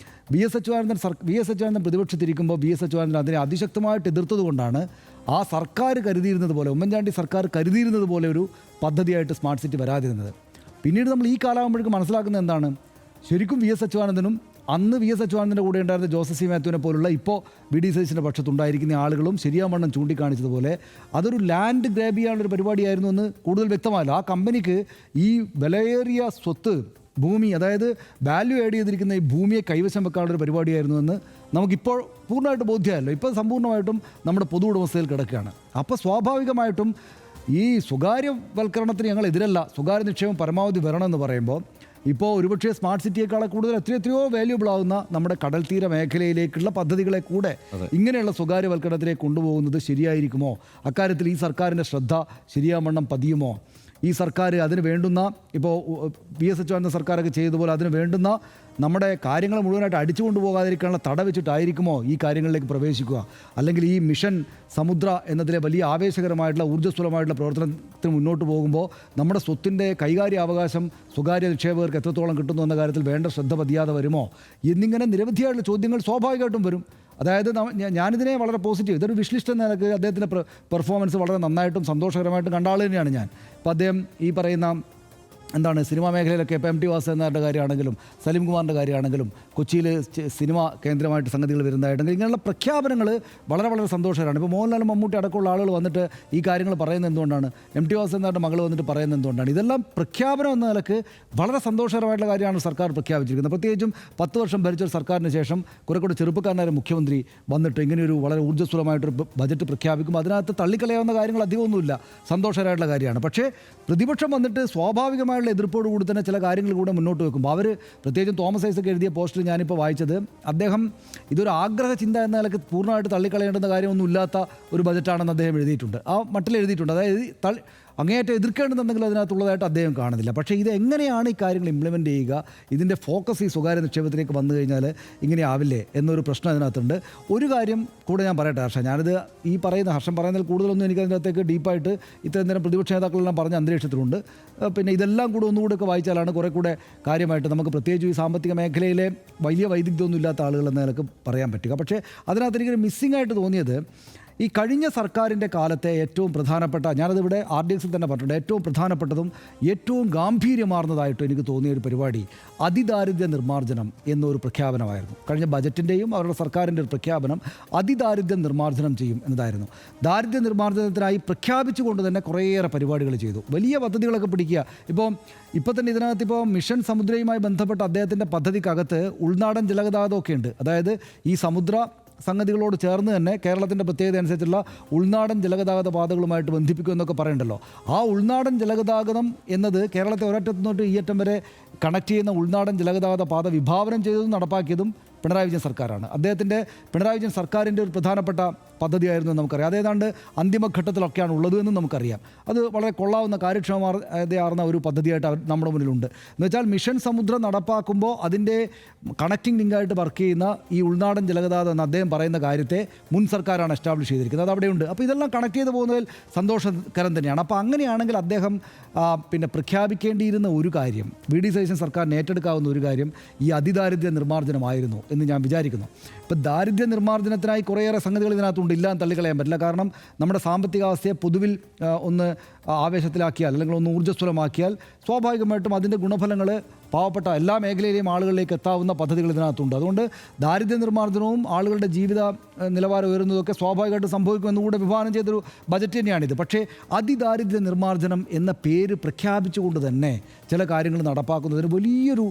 Speaker 1: V S Achuthanandan പ്രതിപക്ഷത്തിരിക്കുമ്പോൾ VS അച്യുതാനന്ദൻ അതിനെ അതിശക്തമായിട്ട് എതിർത്തത് കൊണ്ടാണ് ആ സർക്കാർ കരുതിയിരുന്നത് പോലെ, ഉമ്മൻചാണ്ടി സർക്കാർ കരുതിയിരുന്നത് പോലെ ഒരു പദ്ധതിയായിട്ട് സ്മാർട്ട് സിറ്റി വരാതിരുന്നത്. പിന്നീട് നമ്മൾ ഈ കാലമാകുമ്പോഴേക്കും മനസ്സിലാക്കുന്നത് എന്താണ്, ശരിക്കും VS അച്യുതാനന്ദനും അന്ന് VS അച്യുതാനന്ദൻ്റെ കൂടെ ഉണ്ടായിരുന്ന ജോസഫ് സി മാത്യുവിനെ പോലുള്ള ഇപ്പോൾ VD സതീശൻ്റെ പക്ഷത്തുണ്ടായിരിക്കുന്ന ആളുകളും ശരിയാവണ്ണം ചൂണ്ടിക്കാണിച്ചതുപോലെ അതൊരു ലാൻഡ് ഗ്രാബ് ചെയ്യാനുള്ളൊരു പരിപാടിയായിരുന്നു എന്ന് കൂടുതൽ വ്യക്തമായല്ലോ. ആ കമ്പനിക്ക് ഈ വിലയേറിയ സ്വത്ത് ഭൂമി, അതായത് വാല്യൂ ആഡ് ചെയ്തിരിക്കുന്ന ഈ ഭൂമിയെ കൈവശം വെക്കാനുള്ളൊരു പരിപാടിയായിരുന്നു എന്ന് നമുക്കിപ്പോൾ പൂർണ്ണമായിട്ട് ബോധ്യമായല്ലോ. ഇപ്പോൾ സമ്പൂർണ്ണമായിട്ടും നമ്മുടെ പൊതു ഉടമസ്ഥയിൽ കിടക്കുകയാണ്. അപ്പോൾ സ്വാഭാവികമായിട്ടും ഈ സ്വകാര്യവൽക്കരണത്തിന് ഞങ്ങൾ എതിരല്ല, സ്വകാര്യ നിക്ഷേപം പരമാവധി വരണമെന്ന് പറയുമ്പോൾ ഇപ്പോൾ ഒരുപക്ഷെ സ്മാർട്ട് സിറ്റിയേക്കാളെ കൂടുതൽ എത്രയോ വാല്യൂബിൾ ആവുന്ന നമ്മുടെ കടൽ തീര മേഖലയിലേക്കുള്ള പദ്ധതികളെ കൂടെ ഇങ്ങനെയുള്ള സ്വകാര്യവൽക്കരണത്തിലേക്ക് കൊണ്ടുപോകുന്നത് ശരിയായിരിക്കുമോ? അക്കാര്യത്തിൽ ഈ സർക്കാരിൻ്റെ ശ്രദ്ധ ശരിയാവണ്ണം പതിയുമോ? ഈ സർക്കാർ അതിന് വേണ്ടുന്ന, ഇപ്പോൾ VS അച്യുതാനന്ദ സർക്കാരൊക്കെ ചെയ്തതുപോലെ അതിന് വേണ്ടുന്ന നമ്മുടെ കാര്യങ്ങൾ മുഴുവനായിട്ട് അടിച്ചു കൊണ്ടുപോകാതിരിക്കാനുള്ള തട വെച്ചിട്ടായിരിക്കുമോ ഈ കാര്യങ്ങളിലേക്ക് പ്രവേശിക്കുക? അല്ലെങ്കിൽ ഈ മിഷൻ സമുദ്ര എന്നതിലെ വലിയ ആവേശകരമായിട്ടുള്ള ഊർജ്ജസ്വലമായിട്ടുള്ള പ്രവർത്തനത്തിന് മുന്നോട്ട് പോകുമ്പോൾ നമ്മുടെ സ്വത്തിൻ്റെ കൈകാര്യാവകാശം സ്വകാര്യ നിക്ഷേപകർക്ക് എത്രത്തോളം കിട്ടുന്നു എന്ന കാര്യത്തിൽ വേണ്ട ശ്രദ്ധ പതിയാതെ വരുമോ എന്നിങ്ങനെ നിരവധിയായിട്ടുള്ള ചോദ്യങ്ങൾ സ്വാഭാവികമായിട്ടും വരും. അതായത് ഞാനിതിനെ വളരെ പോസിറ്റീവ്, ഇതൊരു വിഷ് ലിസ്റ്റ് എന്ന നിലക്ക് അദ്ദേഹത്തിൻ്റെ പെർഫോമൻസ് വളരെ നന്നായിട്ടും സന്തോഷകരമായിട്ടും കണ്ട ആൾ തന്നെയാണ് ഞാൻ. അപ്പോൾ അദ്ദേഹം ഈ പറയുന്ന സിനിമാ മേഖലയിലൊക്കെ ഇപ്പോൾ MT വാസുദേവൻ്റെ കാര്യമാണെങ്കിലും സലീം കുമാറിൻ്റെ കാര്യമാണെങ്കിലും കൊച്ചിയിൽ സിനിമ കേന്ദ്രമായിട്ട് സംഗതികൾ വരുന്നതായിട്ടെങ്കിൽ ഇങ്ങനെയുള്ള പ്രഖ്യാപനങ്ങൾ വളരെ വളരെ സന്തോഷകരമാണ്. ഇപ്പോൾ മോഹൻലാലും മമ്മൂട്ടി അടക്കമുള്ള ആളുകൾ വന്നിട്ട് ഈ കാര്യങ്ങൾ പറയുന്നത് എന്തുകൊണ്ടാണ്, MT വാസുദേവൻ്റെ മകൾ വന്നിട്ട് പറയുന്നത് എന്തുകൊണ്ടാണ്? ഇതെല്ലാം പ്രഖ്യാപനം എന്ന നിലക്ക് വളരെ സന്തോഷകരമായിട്ടുള്ള കാര്യമാണ് സർക്കാർ പ്രഖ്യാപിച്ചിരിക്കുന്നത്. പ്രത്യേകിച്ചും 10 വർഷം ഭരിച്ചൊരു സർക്കാരിന് ശേഷം കുറേ ചെറുപ്പക്കാരനായ മുഖ്യമന്ത്രി വന്നിട്ട് ഇങ്ങനെയൊരു വളരെ ഊർജ്ജസ്വലമായിട്ടൊരു ബജറ്റ് പ്രഖ്യാപിക്കുമ്പോൾ അതിനകത്ത് തള്ളിക്കളയാവുന്ന കാര്യങ്ങൾ അധികമൊന്നുമില്ല, സന്തോഷകരമായിട്ടുള്ള കാര്യമാണ്. പക്ഷേ പ്രതിപക്ഷം വന്നിട്ട് സ്വാഭാവികമായി എതിർപ്പോട് കൂടി തന്നെ ചില കാര്യങ്ങൾ കൂടെ മുന്നോട്ട് വെക്കുമ്പോൾ അവർ, പ്രത്യേകിച്ചും തോമസ് ഐസക് എഴുതിയ പോസ്റ്റർ ഞാനിപ്പോൾ വായിച്ചത്, അദ്ദേഹം ഇതൊരു ആഗ്രഹ ചിന്ത എന്ന നിലക്ക് പൂർണ്ണമായിട്ട് തള്ളിക്കളയേണ്ടുന്ന കാര്യമൊന്നും ഇല്ലാത്ത ഒരു ബജറ്റാണെന്ന് അദ്ദേഹം എഴുതിയിട്ടുണ്ട്, ആ മട്ടിൽ എഴുതിയിട്ടുണ്ട്. അതായത് അങ്ങേയറ്റം എതിർക്കേണ്ടതുണ്ടെങ്കിലും അതിനകത്തുള്ളതായിട്ട് അദ്ദേഹം കാണുന്നില്ല. പക്ഷേ ഇത് എങ്ങനെയാണ് ഈ കാര്യങ്ങൾ ഇംപ്ലിമെൻ്റ് ചെയ്യുക, ഇതിൻ്റെ ഫോക്കസ് ഈ സ്വകാര്യ നിക്ഷേപത്തിലേക്ക് വന്നു കഴിഞ്ഞാൽ ഇങ്ങനെ ആവില്ലേ എന്നൊരു പ്രശ്നം അതിനകത്തുണ്ട്. ഒരു കാര്യം കൂടെ ഞാൻ പറയട്ടെ ഹർഷൻ, ഞാനിത് ഹർഷൻ പറയുന്നതിൽ കൂടുതലൊന്നും എനിക്ക് അതിനകത്തേക്ക് ഡീപ്പായിട്ട് ഇത്തരം നേരം പ്രതിപക്ഷ നേതാക്കളെല്ലാം പറഞ്ഞ അന്തരീക്ഷത്തിലുണ്ട്. പിന്നെ ഇതെല്ലാം കൂടെ ഒന്നുകൂടെയൊക്കെ വായിച്ചാലാണ് കുറേ കൂടെ കാര്യമായിട്ട് നമുക്ക് പ്രത്യേകിച്ച് ഈ സാമ്പത്തിക മേഖലയിലെ വലിയ വൈദഗ്ധ്യമൊന്നും ഇല്ലാത്ത ആളുകൾ എന്ന നിലക്ക് പറയാൻ പറ്റുക. പക്ഷേ അതിനകത്ത് എനിക്കൊരു മിസ്സിംഗ് ആയിട്ട് തോന്നിയത്, ഈ കഴിഞ്ഞ സർക്കാരിൻ്റെ കാലത്തെ ഏറ്റവും പ്രധാനപ്പെട്ട, ഞാനതിവിടെ RDXൽ തന്നെ പറഞ്ഞിട്ടുണ്ട്, ഏറ്റവും പ്രധാനപ്പെട്ടതും ഏറ്റവും ഗാംഭീര്യമാർന്നതായിട്ട് എനിക്ക് തോന്നിയ ഒരു പരിപാടി അതിദാരിദ്ര്യ നിർമ്മാർജ്ജനം എന്നൊരു പ്രഖ്യാപനമായിരുന്നു. കഴിഞ്ഞ ബജറ്റിൻ്റെയും അവരുടെ സർക്കാരിൻ്റെ ഒരു പ്രഖ്യാപനം അതിദാരിദ്ര്യ നിർമ്മാർജ്ജനം ചെയ്യും എന്നതായിരുന്നു. ദാരിദ്ര്യ നിർമ്മാർജ്ജനത്തിനായി പ്രഖ്യാപിച്ചുകൊണ്ട് തന്നെ കുറേയേറെ പരിപാടികൾ ചെയ്തു, വലിയ പദ്ധതികളൊക്കെ പിടിക്കുക. ഇപ്പോൾ തന്നെ ഇതിനകത്ത് മിഷൻ സമുദ്രയുമായി ബന്ധപ്പെട്ട അദ്ദേഹത്തിൻ്റെ പദ്ധതിക്കകത്ത് ഉൾനാടൻ ജലഗതാഗതമൊക്കെ ഉണ്ട്. അതായത് ഈ സമുദ്ര സംഗതികളോട് ചേർന്ന് തന്നെ കേരളത്തിൻ്റെ പ്രത്യേകത അനുസരിച്ചുള്ള ഉൾനാടൻ ജലഗതാഗത പാതകളുമായിട്ട് ബന്ധിപ്പിക്കുമെന്നൊക്കെ പറയണ്ടല്ലോ. ആ ഉൾനാടൻ ജലഗതാഗതം എന്നത് കേരളത്തെ ഒരറ്റത്തു നിന്നോട്ട് ഈ അറ്റം വരെ കണക്ട് ചെയ്യുന്ന ഉൾനാടൻ ജലഗതാഗത പാത വിഭാവനം ചെയ്തതും നടപ്പാക്കിയതും പിണറായി വിജയൻ സർക്കാരാണ്. പിണറായി വിജയൻ സർക്കാരിൻ്റെ ഒരു പ്രധാനപ്പെട്ട പദ്ധതിയായിരുന്നു നമുക്കറിയാം. അതേതാണ്ട് അന്തിമഘട്ടത്തിലൊക്കെയാണ് ഉള്ളത് എന്നും നമുക്കറിയാം. അത് വളരെ കൊള്ളാവുന്ന കാര്യക്ഷമതയാർന്ന ഒരു പദ്ധതിയായിട്ട് നമ്മുടെ മുന്നിലുണ്ട്. എന്ന് വെച്ചാൽ മിഷൻ സമുദ്രം നടപ്പാക്കുമ്പോൾ അതിൻ്റെ കണക്റ്റിംഗ് ലിങ്കായിട്ട് വർക്ക് ചെയ്യുന്ന ഈ ഉൾനാടൻ ജലഗതാഗതം എന്ന് അദ്ദേഹം പറയുന്ന കാര്യത്തെ മുൻ സർക്കാരാണ് എസ്റ്റാബ്ലിഷ് ചെയ്തിരിക്കുന്നത്. അത് അവിടെയുണ്ട്. അപ്പോൾ ഇതെല്ലാം കണക്ട് ചെയ്ത് പോകുന്നതിൽ സന്തോഷകരം തന്നെയാണ്. അപ്പോൾ അങ്ങനെയാണെങ്കിൽ അദ്ദേഹം പ്രഖ്യാപിക്കേണ്ടിയിരുന്ന ഒരു കാര്യം, VD സതീശൻ സർക്കാരിന് ഏറ്റെടുക്കാവുന്ന ഒരു കാര്യം ഈ അതിദാരിദ്ര്യ നിർമ്മാർജ്ജനമായിരുന്നു എന്ന് ഞാൻ വിചാരിക്കുന്നു. ഇപ്പോൾ ദാരിദ്ര്യ നിർമ്മാർജ്ജനത്തിനായി കുറേയേറെ സംഗതികൾ ഇതിനകത്തുണ്ട്, ഇല്ലാന്ന് തള്ളിക്കളയാൻ പറ്റില്ല. കാരണം നമ്മുടെ സാമ്പത്തികാവസ്ഥയെ പൊതുവിൽ ഒന്ന് ആവേശത്തിലാക്കിയാൽ അല്ലെങ്കിൽ ഒന്ന് ഊർജ്ജസ്വലമാക്കിയാൽ സ്വാഭാവികമായിട്ടും അതിൻ്റെ ഗുണഫലങ്ങൾ പാവപ്പെട്ട എല്ലാ മേഖലയിലെയും ആളുകളിലേക്ക് എത്താവുന്ന പദ്ധതികൾ ഇതിനകത്തുണ്ട്. അതുകൊണ്ട് ദാരിദ്ര്യ നിർമ്മാർജ്ജനവും ആളുകളുടെ ജീവിത നിലവാരം ഉയരുന്നതൊക്കെ സ്വാഭാവികമായിട്ട് സംഭവിക്കുമെന്ന് കൂടെ വിഭാവനം ചെയ്തൊരു ബജറ്റ് തന്നെയാണിത്. പക്ഷേ അതിദാരിദ്ര്യ നിർമ്മാർജ്ജനം എന്ന പേര് പ്രഖ്യാപിച്ചുകൊണ്ട് തന്നെ ചില കാര്യങ്ങൾ നടപ്പാക്കുന്നതിന് വലിയൊരു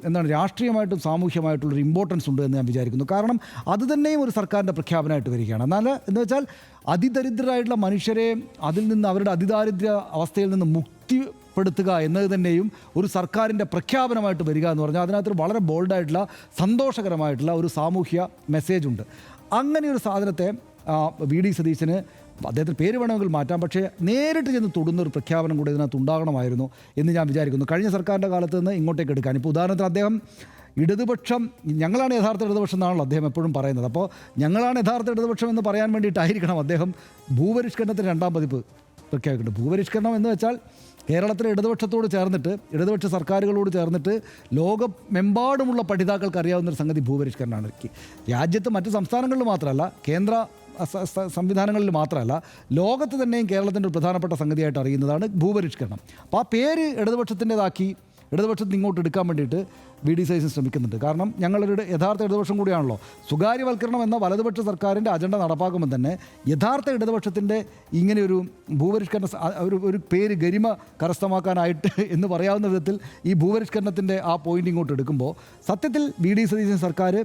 Speaker 1: എന്താണ് രാഷ്ട്രീയമായിട്ടും സാമൂഹ്യമായിട്ടുള്ളൊരു ഇമ്പോർട്ടൻസ് ഉണ്ട് എന്ന് ഞാൻ വിചാരിക്കുന്നു. കാരണം അത് തന്നെയും ഒരു സർക്കാരിൻ്റെ പ്രഖ്യാപനമായിട്ട് വരികയാണ്. എന്നാൽ എന്ന് വെച്ചാൽ അതിദരിദ്രരായിട്ടുള്ള മനുഷ്യരെ അതിൽ നിന്ന്, അവരുടെ അതിദാരിദ്ര്യ അവസ്ഥയിൽ നിന്ന് മുക്തിപ്പെടുത്തുക എന്നത് തന്നെയും ഒരു സർക്കാരിൻ്റെ പ്രഖ്യാപനമായിട്ട് വരിക എന്ന് പറഞ്ഞാൽ അതിനകത്ത് വളരെ ബോൾഡായിട്ടുള്ള സന്തോഷകരമായിട്ടുള്ള ഒരു സാമൂഹ്യ മെസ്സേജുണ്ട്. അങ്ങനെയൊരു സാധനത്തെ VD സതീശന്, അദ്ദേഹത്തിന് പേര് വേണമെങ്കിൽ മാറ്റാം, പക്ഷേ നേരിട്ട് ചെന്ന് തൊടുന്നൊരു പ്രഖ്യാപനം കൂടി ഇതിനകത്ത് ഉണ്ടാകണമായിരുന്നു എന്ന് ഞാൻ വിചാരിക്കുന്നു. കഴിഞ്ഞ സർക്കാരിൻ്റെ കാലത്ത് നിന്ന് ഇങ്ങോട്ടേക്ക് എടുക്കാൻ. ഇപ്പോൾ ഉദാഹരണത്തിന് അദ്ദേഹം ഇടതുപക്ഷം, ഞങ്ങളാണ് യഥാർത്ഥ ഇടതുപക്ഷം എന്നാണല്ലോ അദ്ദേഹം എപ്പോഴും പറയുന്നത്. അപ്പോൾ ഞങ്ങളാണ് യഥാർത്ഥ ഇടതുപക്ഷം എന്ന് പറയാൻ വേണ്ടിയിട്ടായിരിക്കണം അദ്ദേഹം ഭൂപരിഷ്കരണത്തിന് 2ാം പതിപ്പ് പ്രഖ്യാപിക്കുന്നത്. ഭൂപരിഷ്കരണം എന്ന് വെച്ചാൽ കേരളത്തിലെ ഇടതുപക്ഷത്തോട് ചേർന്നിട്ട്, ഇടതുപക്ഷ സർക്കാരുകളോട് ചേർന്നിട്ട് ലോകമെമ്പാടുമുള്ള പഠിതാക്കൾക്ക് അറിയാവുന്നൊരു സംഗതി ഭൂപരിഷ്കരണമാണ്. രാജ്യത്ത് മറ്റ് സംസ്ഥാനങ്ങളിൽ മാത്രമല്ല, കേന്ദ്ര സംവിധാനങ്ങളിൽ മാത്രമല്ല, ലോകത്ത് തന്നെയും കേരളത്തിൻ്റെ ഒരു പ്രധാനപ്പെട്ട സംഗതിയായിട്ട് അറിയുന്നതാണ് ഭൂപരിഷ്കരണം. അപ്പോൾ ആ പേര് ഇടതുപക്ഷത്തിൻ്റെതാക്കി ഇടതുപക്ഷത്തിന് ഇങ്ങോട്ട് എടുക്കാൻ വേണ്ടിയിട്ട് VD സതീശൻ ശ്രമിക്കുന്നുണ്ട്. കാരണം ഞങ്ങളൊരു യഥാർത്ഥ ഇടതുപക്ഷം കൂടിയാണല്ലോ. സ്വകാര്യവൽക്കരണം എന്ന വലതുപക്ഷ സർക്കാരിൻ്റെ അജണ്ട നടപ്പാക്കുമ്പോൾ തന്നെ യഥാർത്ഥ ഇടതുപക്ഷത്തിൻ്റെ ഇങ്ങനെയൊരു ഭൂപരിഷ്കരണ ഒരു പേര് ഗരിമ കരസ്ഥമാക്കാനായിട്ട് എന്ന് പറയാവുന്ന വിധത്തിൽ ഈ ഭൂപരിഷ്കരണത്തിൻ്റെ ആ പോയിന്റ് ഇങ്ങോട്ട് എടുക്കുമ്പോൾ സത്യത്തിൽ VD സതീശൻ സർക്കാർ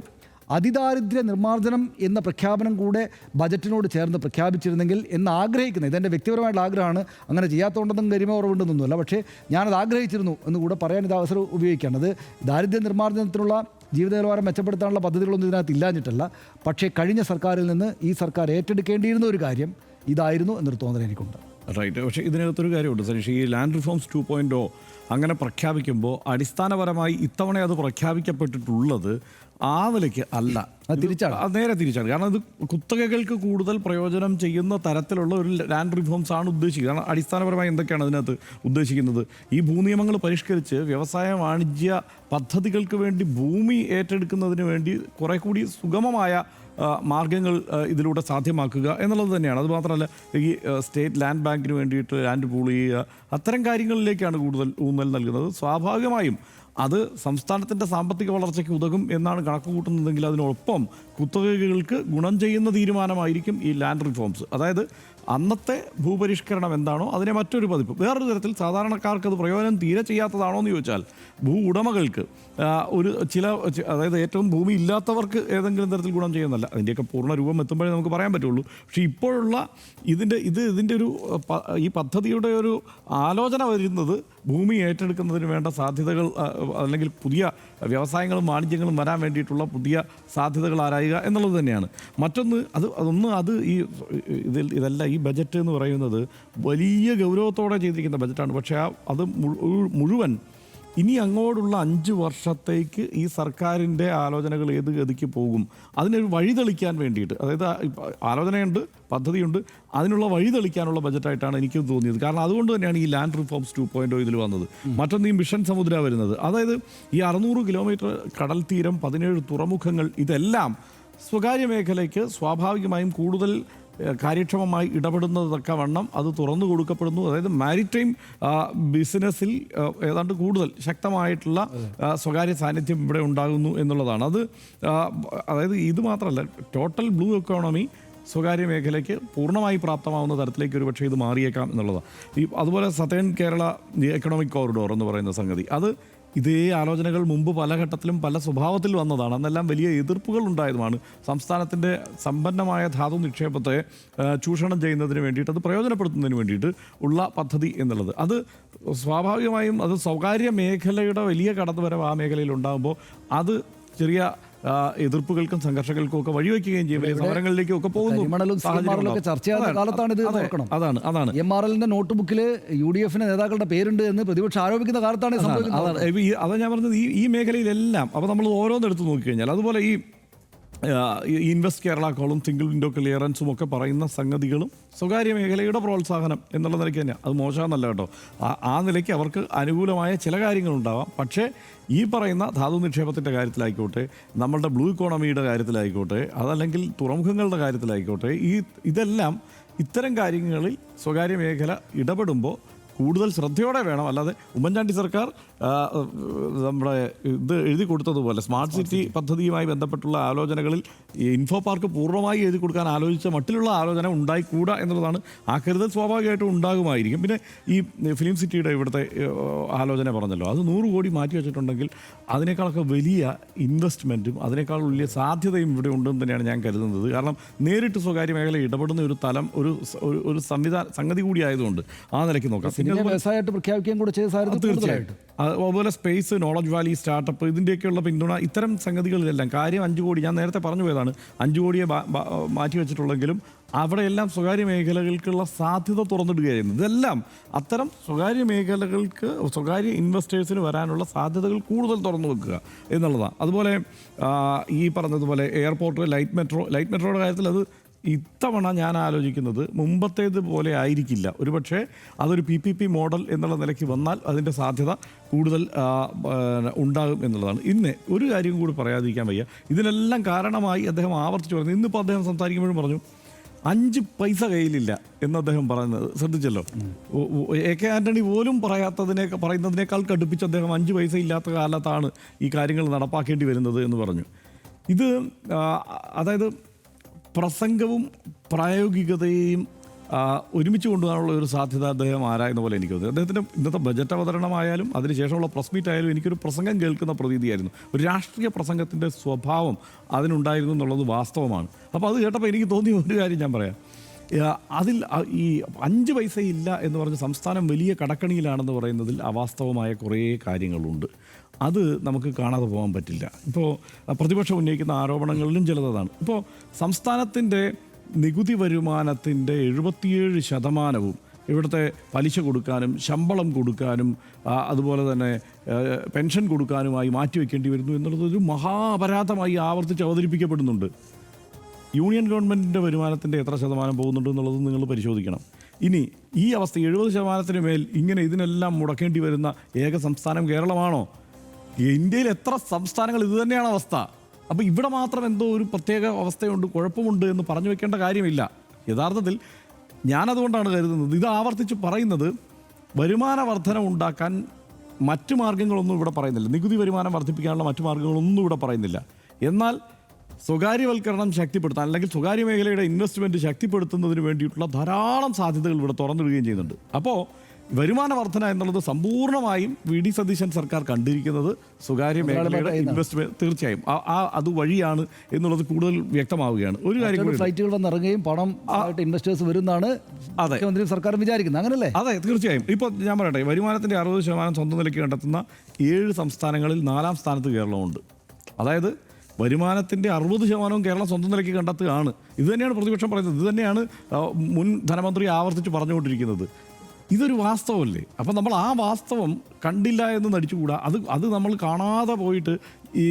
Speaker 1: അതിദാരിദ്ര്യ നിർമ്മാർജ്ജനം എന്ന പ്രഖ്യാപനം കൂടെ ബജറ്റിനോട് ചേർന്ന് പ്രഖ്യാപിച്ചിരുന്നെങ്കിൽ എന്ന് ആഗ്രഹിക്കുന്നത്, ഇതെൻ്റെ വ്യക്തിപരമായിട്ടുള്ള ആഗ്രഹമാണ്, അങ്ങനെ ചെയ്യാത്തതുകൊണ്ടൊന്നും ഗരിമ കുറവുണ്ടെന്നൊന്നുമല്ല, പക്ഷേ ഞാനത് ആഗ്രഹിച്ചിരുന്നു എന്ന് കൂടെ പറയാൻ ഇത് അവസരം ഉപയോഗിക്കുകയാണ്. അത് ദാരിദ്ര്യ നിർമ്മാർജ്ജനത്തിനുള്ള ജീവിത നിലവാരം മെച്ചപ്പെടുത്താനുള്ള പദ്ധതികളൊന്നും ഇതിനകത്ത് ഇല്ലാഞ്ഞിട്ടല്ല, പക്ഷേ കഴിഞ്ഞ സർക്കാരിൽ നിന്ന് ഈ സർക്കാർ ഏറ്റെടുക്കേണ്ടിയിരുന്ന ഒരു കാര്യം ഇതായിരുന്നു എന്നൊരു തോന്നൽ എനിക്കുണ്ട്.
Speaker 7: റൈറ്റ്. പക്ഷേ ഇതിനകത്തൊരു കാര്യമുണ്ട് സനീഷ്, ഈ ലാൻഡ് റിഫോംസ് 2.0 അങ്ങനെ പ്രഖ്യാപിക്കുമ്പോൾ അടിസ്ഥാനപരമായി ഇത്തവണ അത് പ്രഖ്യാപിക്കപ്പെട്ടിട്ടുള്ളത് ആ നിലയ്ക്ക് അല്ല,
Speaker 1: തിരിച്ചാണ്,
Speaker 7: നേരെ തിരിച്ചാണ്. കാരണം ഇത് കുത്തകകൾക്ക് കൂടുതൽ പ്രയോജനം ചെയ്യുന്ന തരത്തിലുള്ള ഒരു ലാൻഡ് റിഫോംസ് ആണ് ഉദ്ദേശിക്കുന്നത്. കാരണം അടിസ്ഥാനപരമായി എന്തൊക്കെയാണ് അതിനകത്ത് ഉദ്ദേശിക്കുന്നത്? ഈ ഭൂനിയമങ്ങൾ പരിഷ്കരിച്ച് വ്യവസായ വാണിജ്യ പദ്ധതികൾക്ക് വേണ്ടി ഭൂമി ഏറ്റെടുക്കുന്നതിന് വേണ്ടി കുറെ കൂടി സുഗമമായ മാർഗങ്ങൾ ഇതിലൂടെ സാധ്യമാക്കുക എന്നുള്ളത് തന്നെയാണ്. അതുമാത്രമല്ല, ഈ സ്റ്റേറ്റ് ലാൻഡ് ബാങ്കിന് വേണ്ടിയിട്ട് ലാൻഡ് പൂൾ ചെയ്യുക, അത്തരം കാര്യങ്ങളിലേക്കാണ് കൂടുതൽ ഊന്നൽ നൽകുന്നത്. സ്വാഭാവികമായും അത് സംസ്ഥാനത്തിൻ്റെ സാമ്പത്തിക വളർച്ചയ്ക്ക് ഉതകും എന്നാണ് കണക്ക് കൂട്ടുന്നതെങ്കിൽ അതിനൊപ്പം കുത്തകകൾക്ക് ഗുണം ചെയ്യുന്ന തീരുമാനമായിരിക്കും ഈ ലാൻഡ് റിഫോംസ്. അതായത് അന്നത്തെ ഭൂപരിഷ്കരണം എന്താണോ അതിനെ മറ്റൊരു പതിപ്പ്, വേറൊരു തരത്തിൽ സാധാരണക്കാർക്ക് അത് പ്രയോജനം തീരെ ചെയ്യാത്തതാണോ എന്ന് ചോദിച്ചാൽ ഭൂ ഉടമകൾക്ക് അതായത് ഏറ്റവും ഭൂമി ഇല്ലാത്തവർക്ക് ഏതെങ്കിലും തരത്തിൽ ഗുണം ചെയ്യുന്നല്ല, അതിൻ്റെയൊക്കെ പൂർണ്ണ രൂപം എത്തുമ്പോഴേ നമുക്ക് പറയാൻ പറ്റുള്ളൂ. പക്ഷേ ഇപ്പോഴുള്ള ഇതിൻ്റെ ഒരു ഈ പദ്ധതിയുടെ ഒരു ആലോചന വരുന്നത് ഭൂമി ഏറ്റെടുക്കുന്നതിന് വേണ്ട സാധ്യതകൾ അല്ലെങ്കിൽ പുതിയ വ്യവസായങ്ങളും വാണിജ്യങ്ങളും വരാൻ വേണ്ടിയിട്ടുള്ള പുതിയ സാധ്യതകൾ ആരായുക എന്നുള്ളത് തന്നെയാണ്. മറ്റൊന്ന് ഇതല്ല ഈ ബജറ്റ് എന്ന് പറയുന്നത് വലിയ ഗൗരവത്തോടെ ചെയ്തിരിക്കുന്ന ബജറ്റാണ്. പക്ഷേ അത് മുഴുവൻ ഇനി അങ്ങോട്ടുള്ള 5 വർഷത്തേക്ക് ഈ സർക്കാരിൻ്റെ ആലോചനകൾ ഏത് ഗതിക്ക് പോകും അതിനൊരു വഴി തെളിക്കാൻ വേണ്ടിയിട്ട്, അതായത് ആലോചനയുണ്ട്, പദ്ധതിയുണ്ട്, അതിനുള്ള വഴി തെളിക്കാനുള്ള ബജറ്റായിട്ടാണ് എനിക്ക് തോന്നിയത്. കാരണം അതുകൊണ്ട് തന്നെയാണ് ഈ ലാൻഡ് റിഫോംസ് 2.0 ഇതിൽ വന്നത്. മറ്റൊന്ന് ഈ മിഷൻ സമുദ്ര വരുന്നത്, അതായത് ഈ 600 കിലോമീറ്റർ കടൽ തീരം, 17 തുറമുഖങ്ങൾ, ഇതെല്ലാം സ്വകാര്യ മേഖലയ്ക്ക് സ്വാഭാവികമായും കൂടുതൽ കാര്യക്ഷമമായി ഇടപെടുന്നതൊക്കെ വണ്ണം അത് തുറന്നു കൊടുക്കപ്പെടുന്നു. അതായത് മാരിടൈം ബിസിനസ്സിൽ ഏതാണ്ട് കൂടുതൽ ശക്തമായിട്ടുള്ള സ്വകാര്യ സാന്നിധ്യം ഇവിടെ ഉണ്ടാകുന്നു എന്നുള്ളതാണ്. അത് അതായത് ഇത് മാത്രമല്ല, ടോട്ടൽ ബ്ലൂ എക്കോണമി സ്വകാര്യ മേഖലയ്ക്ക് പൂർണ്ണമായി പ്രാപ്തമാവുന്ന തരത്തിലേക്ക് ഒരുപക്ഷെ ഇത് മാറിയേക്കാം എന്നുള്ളതാണ്. അതുപോലെ സതേൺ കേരള എക്കണോമിക് കോറിഡോർ എന്ന് പറയുന്ന സംഗതി, അത് ഇതേ ആലോചനകൾ മുമ്പ് പല ഘട്ടത്തിലും പല സ്വഭാവത്തിൽ വന്നതാണ്. അന്നെല്ലാം വലിയ എതിർപ്പുകൾ ഉണ്ടായതുമാണ്. സംസ്ഥാനത്തിൻ്റെ സമ്പന്നമായ ധാതു നിക്ഷേപത്തെ ചൂഷണം ചെയ്യുന്നതിന് വേണ്ടിയിട്ട്, അത് പ്രയോജനപ്പെടുത്തുന്നതിന് വേണ്ടിയിട്ട് ഉള്ള പദ്ധതി എന്നുള്ളത്, അത് സ്വാഭാവികമായും അത് സ്വകാര്യ മേഖലയുടെ വലിയ കടന്നുവരവ് ആ മേഖലയിൽ ഉണ്ടാകുമ്പോൾ അത് ചെറിയ എതിർപ്പുകൾക്കും സംഘർഷങ്ങൾക്കും ഒക്കെ വഴിവെക്കുകയും ചെയ്യും, സമരങ്ങളിലേക്കും ഒക്കെ പോകുന്നു.
Speaker 1: ചർച്ചയായ കാലത്താണ് ഇത്.
Speaker 7: അതാണ്
Speaker 1: MRL നോട്ട് ബുക്കിൽ UDF നേതാക്കളുടെ പേരുണ്ട് എന്ന് പ്രതിപക്ഷം ആരോപിക്കുന്ന കാലത്താണ്
Speaker 7: അതാണ് അതാ ഞാൻ പറഞ്ഞത്. ഈ മേഖലയിലെല്ലാം അപ്പോൾ നമ്മൾ ഓരോന്നെടുത്ത് നോക്കിക്കഴിഞ്ഞാൽ, അതുപോലെ ഈ ഇൻവെസ്റ്റ് കേരള കോളും സിംഗിൾ വിൻഡോ ക്ലിയറൻസും ഒക്കെ പറയുന്ന സംഗതികളും സ്വകാര്യ മേഖലയുടെ പ്രോത്സാഹനം എന്നുള്ള നിലയ്ക്ക് തന്നെയാണ്. അത് മോശമെന്നല്ല കേട്ടോ. ആ നിലയ്ക്ക് അവർക്ക് അനുകൂലമായ ചില കാര്യങ്ങളുണ്ടാവാം. പക്ഷേ ഈ പറയുന്ന ധാതു നിക്ഷേപത്തിൻ്റെ കാര്യത്തിലായിക്കോട്ടെ, നമ്മളുടെ ബ്ലൂ ഇക്കോണമിയുടെ കാര്യത്തിലായിക്കോട്ടെ, അതല്ലെങ്കിൽ തുറമുഖങ്ങളുടെ കാര്യത്തിലായിക്കോട്ടെ, ഇതെല്ലാം ഇത്തരം കാര്യങ്ങളിൽ സ്വകാര്യ മേഖല ഇടപെടുമ്പോൾ കൂടുതൽ ശ്രദ്ധയോടെ വേണം. അല്ലാതെ ഉമ്മൻചാണ്ടി സർക്കാർ നമ്മുടെ ഇത് എഴുതി കൊടുത്തതുപോലെ സ്മാർട്ട് സിറ്റി പദ്ധതിയുമായി ബന്ധപ്പെട്ടുള്ള ആലോചനകളിൽ ഇൻഫോ പാർക്ക് പൂർണ്ണമായി എഴുതി കൊടുക്കാൻ ആലോചിച്ച മട്ടിലുള്ള ആലോചന ഉണ്ടായിക്കൂടാ എന്നുള്ളതാണ്. ആ കരുതൽ സ്വാഭാവികമായിട്ടും ഉണ്ടാകുമായിരിക്കും. പിന്നെ ഈ ഫിലിം സിറ്റിയുടെ ഇവിടുത്തെ ആലോചന പറഞ്ഞല്ലോ, അത് 100 കോടി മാറ്റി വെച്ചിട്ടുണ്ടെങ്കിൽ അതിനേക്കാളൊക്കെ വലിയ ഇൻവെസ്റ്റ്മെൻറ്റും അതിനേക്കാൾ വലിയ സാധ്യതയും ഇവിടെ ഉണ്ടെന്ന് തന്നെയാണ് ഞാൻ കരുതുന്നത്. കാരണം നേരിട്ട് സ്വകാര്യ മേഖല ഇടപെടുന്ന ഒരു തലം ഒരു സംഗതി കൂടി ആയതുകൊണ്ട് ആ നിലയ്ക്ക് നോക്കാം.
Speaker 1: വ്യവസായമായിട്ട് പ്രഖ്യാപിക്കുകയും കൂടെ ചെയ്ത സാഹചര്യം
Speaker 7: തീർച്ചയായിട്ടും. അതുപോലെ സ്പേസ്, നോളജ് വാലി, സ്റ്റാർട്ടപ്പ്, ഇതിൻ്റെയൊക്കെയുള്ള പിന്തുണ, ഇത്തരം സംഗതികളിലെല്ലാം കാര്യം 5 കോടി ഞാൻ നേരത്തെ പറഞ്ഞു പോയതാണ്. 5 കോടിയെ മാറ്റി വെച്ചിട്ടുള്ളെങ്കിലും അവിടെയെല്ലാം സ്വകാര്യ മേഖലകൾക്കുള്ള സാധ്യത തുറന്നിടുകയായിരുന്നു. ഇതെല്ലാം അത്തരം സ്വകാര്യ മേഖലകൾക്ക്, സ്വകാര്യ ഇൻവെസ്റ്റേഴ്സിന് വരാനുള്ള സാധ്യതകൾ കൂടുതൽ തുറന്നു വെക്കുക എന്നുള്ളതാണ്. അതുപോലെ ഈ പറഞ്ഞതുപോലെ എയർപോർട്ട്, ലൈറ്റ് മെട്രോയുടെ കാര്യത്തിൽ അത് ഇത്തവണ ഞാൻ ആലോചിക്കുന്നത് മുമ്പത്തേതുപോലെ ആയിരിക്കില്ല. ഒരുപക്ഷെ അതൊരു PPP മോഡൽ എന്നുള്ള നിലയ്ക്ക് വന്നാൽ അതിൻ്റെ സാധ്യത കൂടുതൽ ഉണ്ടാകും എന്നുള്ളതാണ്. ഇന്ന് ഒരു കാര്യം കൂടി പറയാതിരിക്കാൻ വയ്യ. ഇതിനെല്ലാം കാരണമായി അദ്ദേഹം ആവർത്തിച്ചു പറഞ്ഞു. ഇന്നിപ്പോൾ അദ്ദേഹം സംസാരിക്കുമ്പോഴും പറഞ്ഞു 5 പൈസ കയ്യിലില്ല എന്ന് അദ്ദേഹം പറയുന്നത് ശ്രദ്ധിച്ചല്ലോ. AK ആൻ്റണി പോലും പറയുന്നതിനേക്കാൾ കടുപ്പിച്ച് അദ്ദേഹം 5 പൈസ ഇല്ലാത്ത കാലത്താണ് ഈ കാര്യങ്ങൾ നടപ്പാക്കേണ്ടി വരുന്നത് എന്ന് പറഞ്ഞു. ഇത് അതായത് പ്രസംഗവും പ്രായോഗികതയും ഒരുമിച്ച് കൊണ്ടുപോകാനുള്ള ഒരു സാധ്യത അദ്ദേഹം ആരായുന്ന പോലെ എനിക്ക് തോന്നി. അദ്ദേഹത്തിൻ്റെ ഇന്നത്തെ ബജറ്റ് അവതരണമായാലും അതിനുശേഷമുള്ള പ്രസ് മീറ്റ് ആയാലും എനിക്കൊരു പ്രസംഗം കേൾക്കുന്ന പ്രതീതിയായിരുന്നു. ഒരു രാഷ്ട്രീയ പ്രസംഗത്തിൻ്റെ സ്വഭാവം അതിനുണ്ടായിരുന്നു എന്നുള്ളത് വാസ്തവമാണ്. അപ്പോൾ അത് കേട്ടപ്പോൾ എനിക്ക് തോന്നിയ ഒരു കാര്യം ഞാൻ പറയാം. അതിൽ ഈ 5 പൈസ ഇല്ല എന്ന് പറഞ്ഞ് സംസ്ഥാനം വലിയ കടക്കണിയിലാണെന്ന് പറയുന്നതിൽ അവാസ്തവമായ കുറേ കാര്യങ്ങളുണ്ട്. അത് നമുക്ക് കാണാതെ പോകാൻ പറ്റില്ല. ഇപ്പോൾ പ്രതിപക്ഷം ഉന്നയിക്കുന്ന ആരോപണങ്ങളിലും ചിലതാണ്. ഇപ്പോൾ സംസ്ഥാനത്തിൻ്റെ നികുതി വരുമാനത്തിൻ്റെ 77% ഇവിടുത്തെ പലിശ കൊടുക്കാനും ശമ്പളം കൊടുക്കാനും അതുപോലെ തന്നെ പെൻഷൻ കൊടുക്കാനുമായി മാറ്റിവെക്കേണ്ടി വരുന്നു എന്നുള്ളത് ഒരു മഹാ അപരാധമായി ആവർത്തിച്ച് അവതരിപ്പിക്കപ്പെടുന്നുണ്ട്. യൂണിയൻ ഗവൺമെൻറ്റിൻ്റെ വരുമാനത്തിൻ്റെ എത്ര ശതമാനം പോകുന്നുണ്ട് എന്നുള്ളത് നിങ്ങൾ പരിശോധിക്കണം. ഇനി ഈ അവസ്ഥ 70% മേൽ ഇങ്ങനെ ഇതിനെല്ലാം മുടക്കേണ്ടി വരുന്ന ഏക സംസ്ഥാനം കേരളമാണോ? ഇന്ത്യയിൽ എത്ര സംസ്ഥാനങ്ങൾ ഇതുതന്നെയാണ് അവസ്ഥ. അപ്പോൾ ഇവിടെ മാത്രം എന്തോ ഒരു പ്രത്യേക അവസ്ഥയുണ്ട്, കുഴപ്പമുണ്ട് എന്ന് പറഞ്ഞു വെക്കേണ്ട കാര്യമില്ല. യഥാർത്ഥത്തിൽ ഞാനതുകൊണ്ടാണ് കരുതുന്നത്, ഇത് ആവർത്തിച്ച് പറയുന്നത് വരുമാന വർധന ഉണ്ടാക്കാൻ മറ്റു മാർഗ്ഗങ്ങളൊന്നും ഇവിടെ പറയുന്നില്ല, നികുതി വരുമാനം വർദ്ധിപ്പിക്കാനുള്ള മറ്റു മാർഗ്ഗങ്ങളൊന്നും ഇവിടെ പറയുന്നില്ല. എന്നാൽ സ്വകാര്യവൽക്കരണം ശക്തിപ്പെടുത്താൻ, അല്ലെങ്കിൽ സ്വകാര്യ മേഖലയുടെ ഇൻവെസ്റ്റ്മെൻറ്റ് ശക്തിപ്പെടുത്തുന്നതിന് വേണ്ടിയിട്ടുള്ള ധാരാളം സാധ്യതകൾ ഇവിടെ തുറന്നിടുകയും ചെയ്യുന്നുണ്ട്. അപ്പോൾ വരുമാന വർധന എന്നുള്ളത് സമ്പൂർണ്ണമായും VD സതീശൻ സർക്കാർ കണ്ടിരിക്കുന്നത് സ്വകാര്യ മേഖലയുടെ ഇൻവെസ്റ്റ്മെന്റ് തീർച്ചയായും അത് വഴിയാണ് എന്നുള്ളത് കൂടുതൽ വ്യക്തമാവുകയാണ്. ഒരു കാര്യം,
Speaker 1: ഫ്ലൈറ്റുകൾ വന്നിറങ്ങുകയും പണം ഇൻവെസ്റ്റേഴ്സ് വരുന്നതാണ് മുഖ്യമന്ത്രി സർക്കാർ വിചാരിക്കുന്നത്, അങ്ങനല്ലേ?
Speaker 7: അതെ, തീർച്ചയായും. ഇപ്പോൾ ഞാൻ പറയട്ടെ, വരുമാനത്തിൻ്റെ 60% സ്വന്തം നിലയ്ക്ക് കണ്ടെത്തുന്ന 7 സംസ്ഥാനങ്ങളിൽ 4ാം സ്ഥാനത്ത് കേരളമുണ്ട്. അതായത് വരുമാനത്തിൻ്റെ 60% കേരളം സ്വന്തം നിലയ്ക്ക് കണ്ടെത്തുകയാണ്. ഇത് തന്നെയാണ് പ്രതിപക്ഷം പറയുന്നത്, ഇത് തന്നെയാണ് മുൻ ധനമന്ത്രി ആവർത്തിച്ച് പറഞ്ഞുകൊണ്ടിരിക്കുന്നത്. ഇതൊരു വാസ്തവമല്ലേ? അപ്പം നമ്മൾ ആ വാസ്തവം കണ്ടില്ല എന്ന് നടിച്ചുകൂടാ. അത് നമ്മൾ കാണാതെ പോയിട്ട് ഈ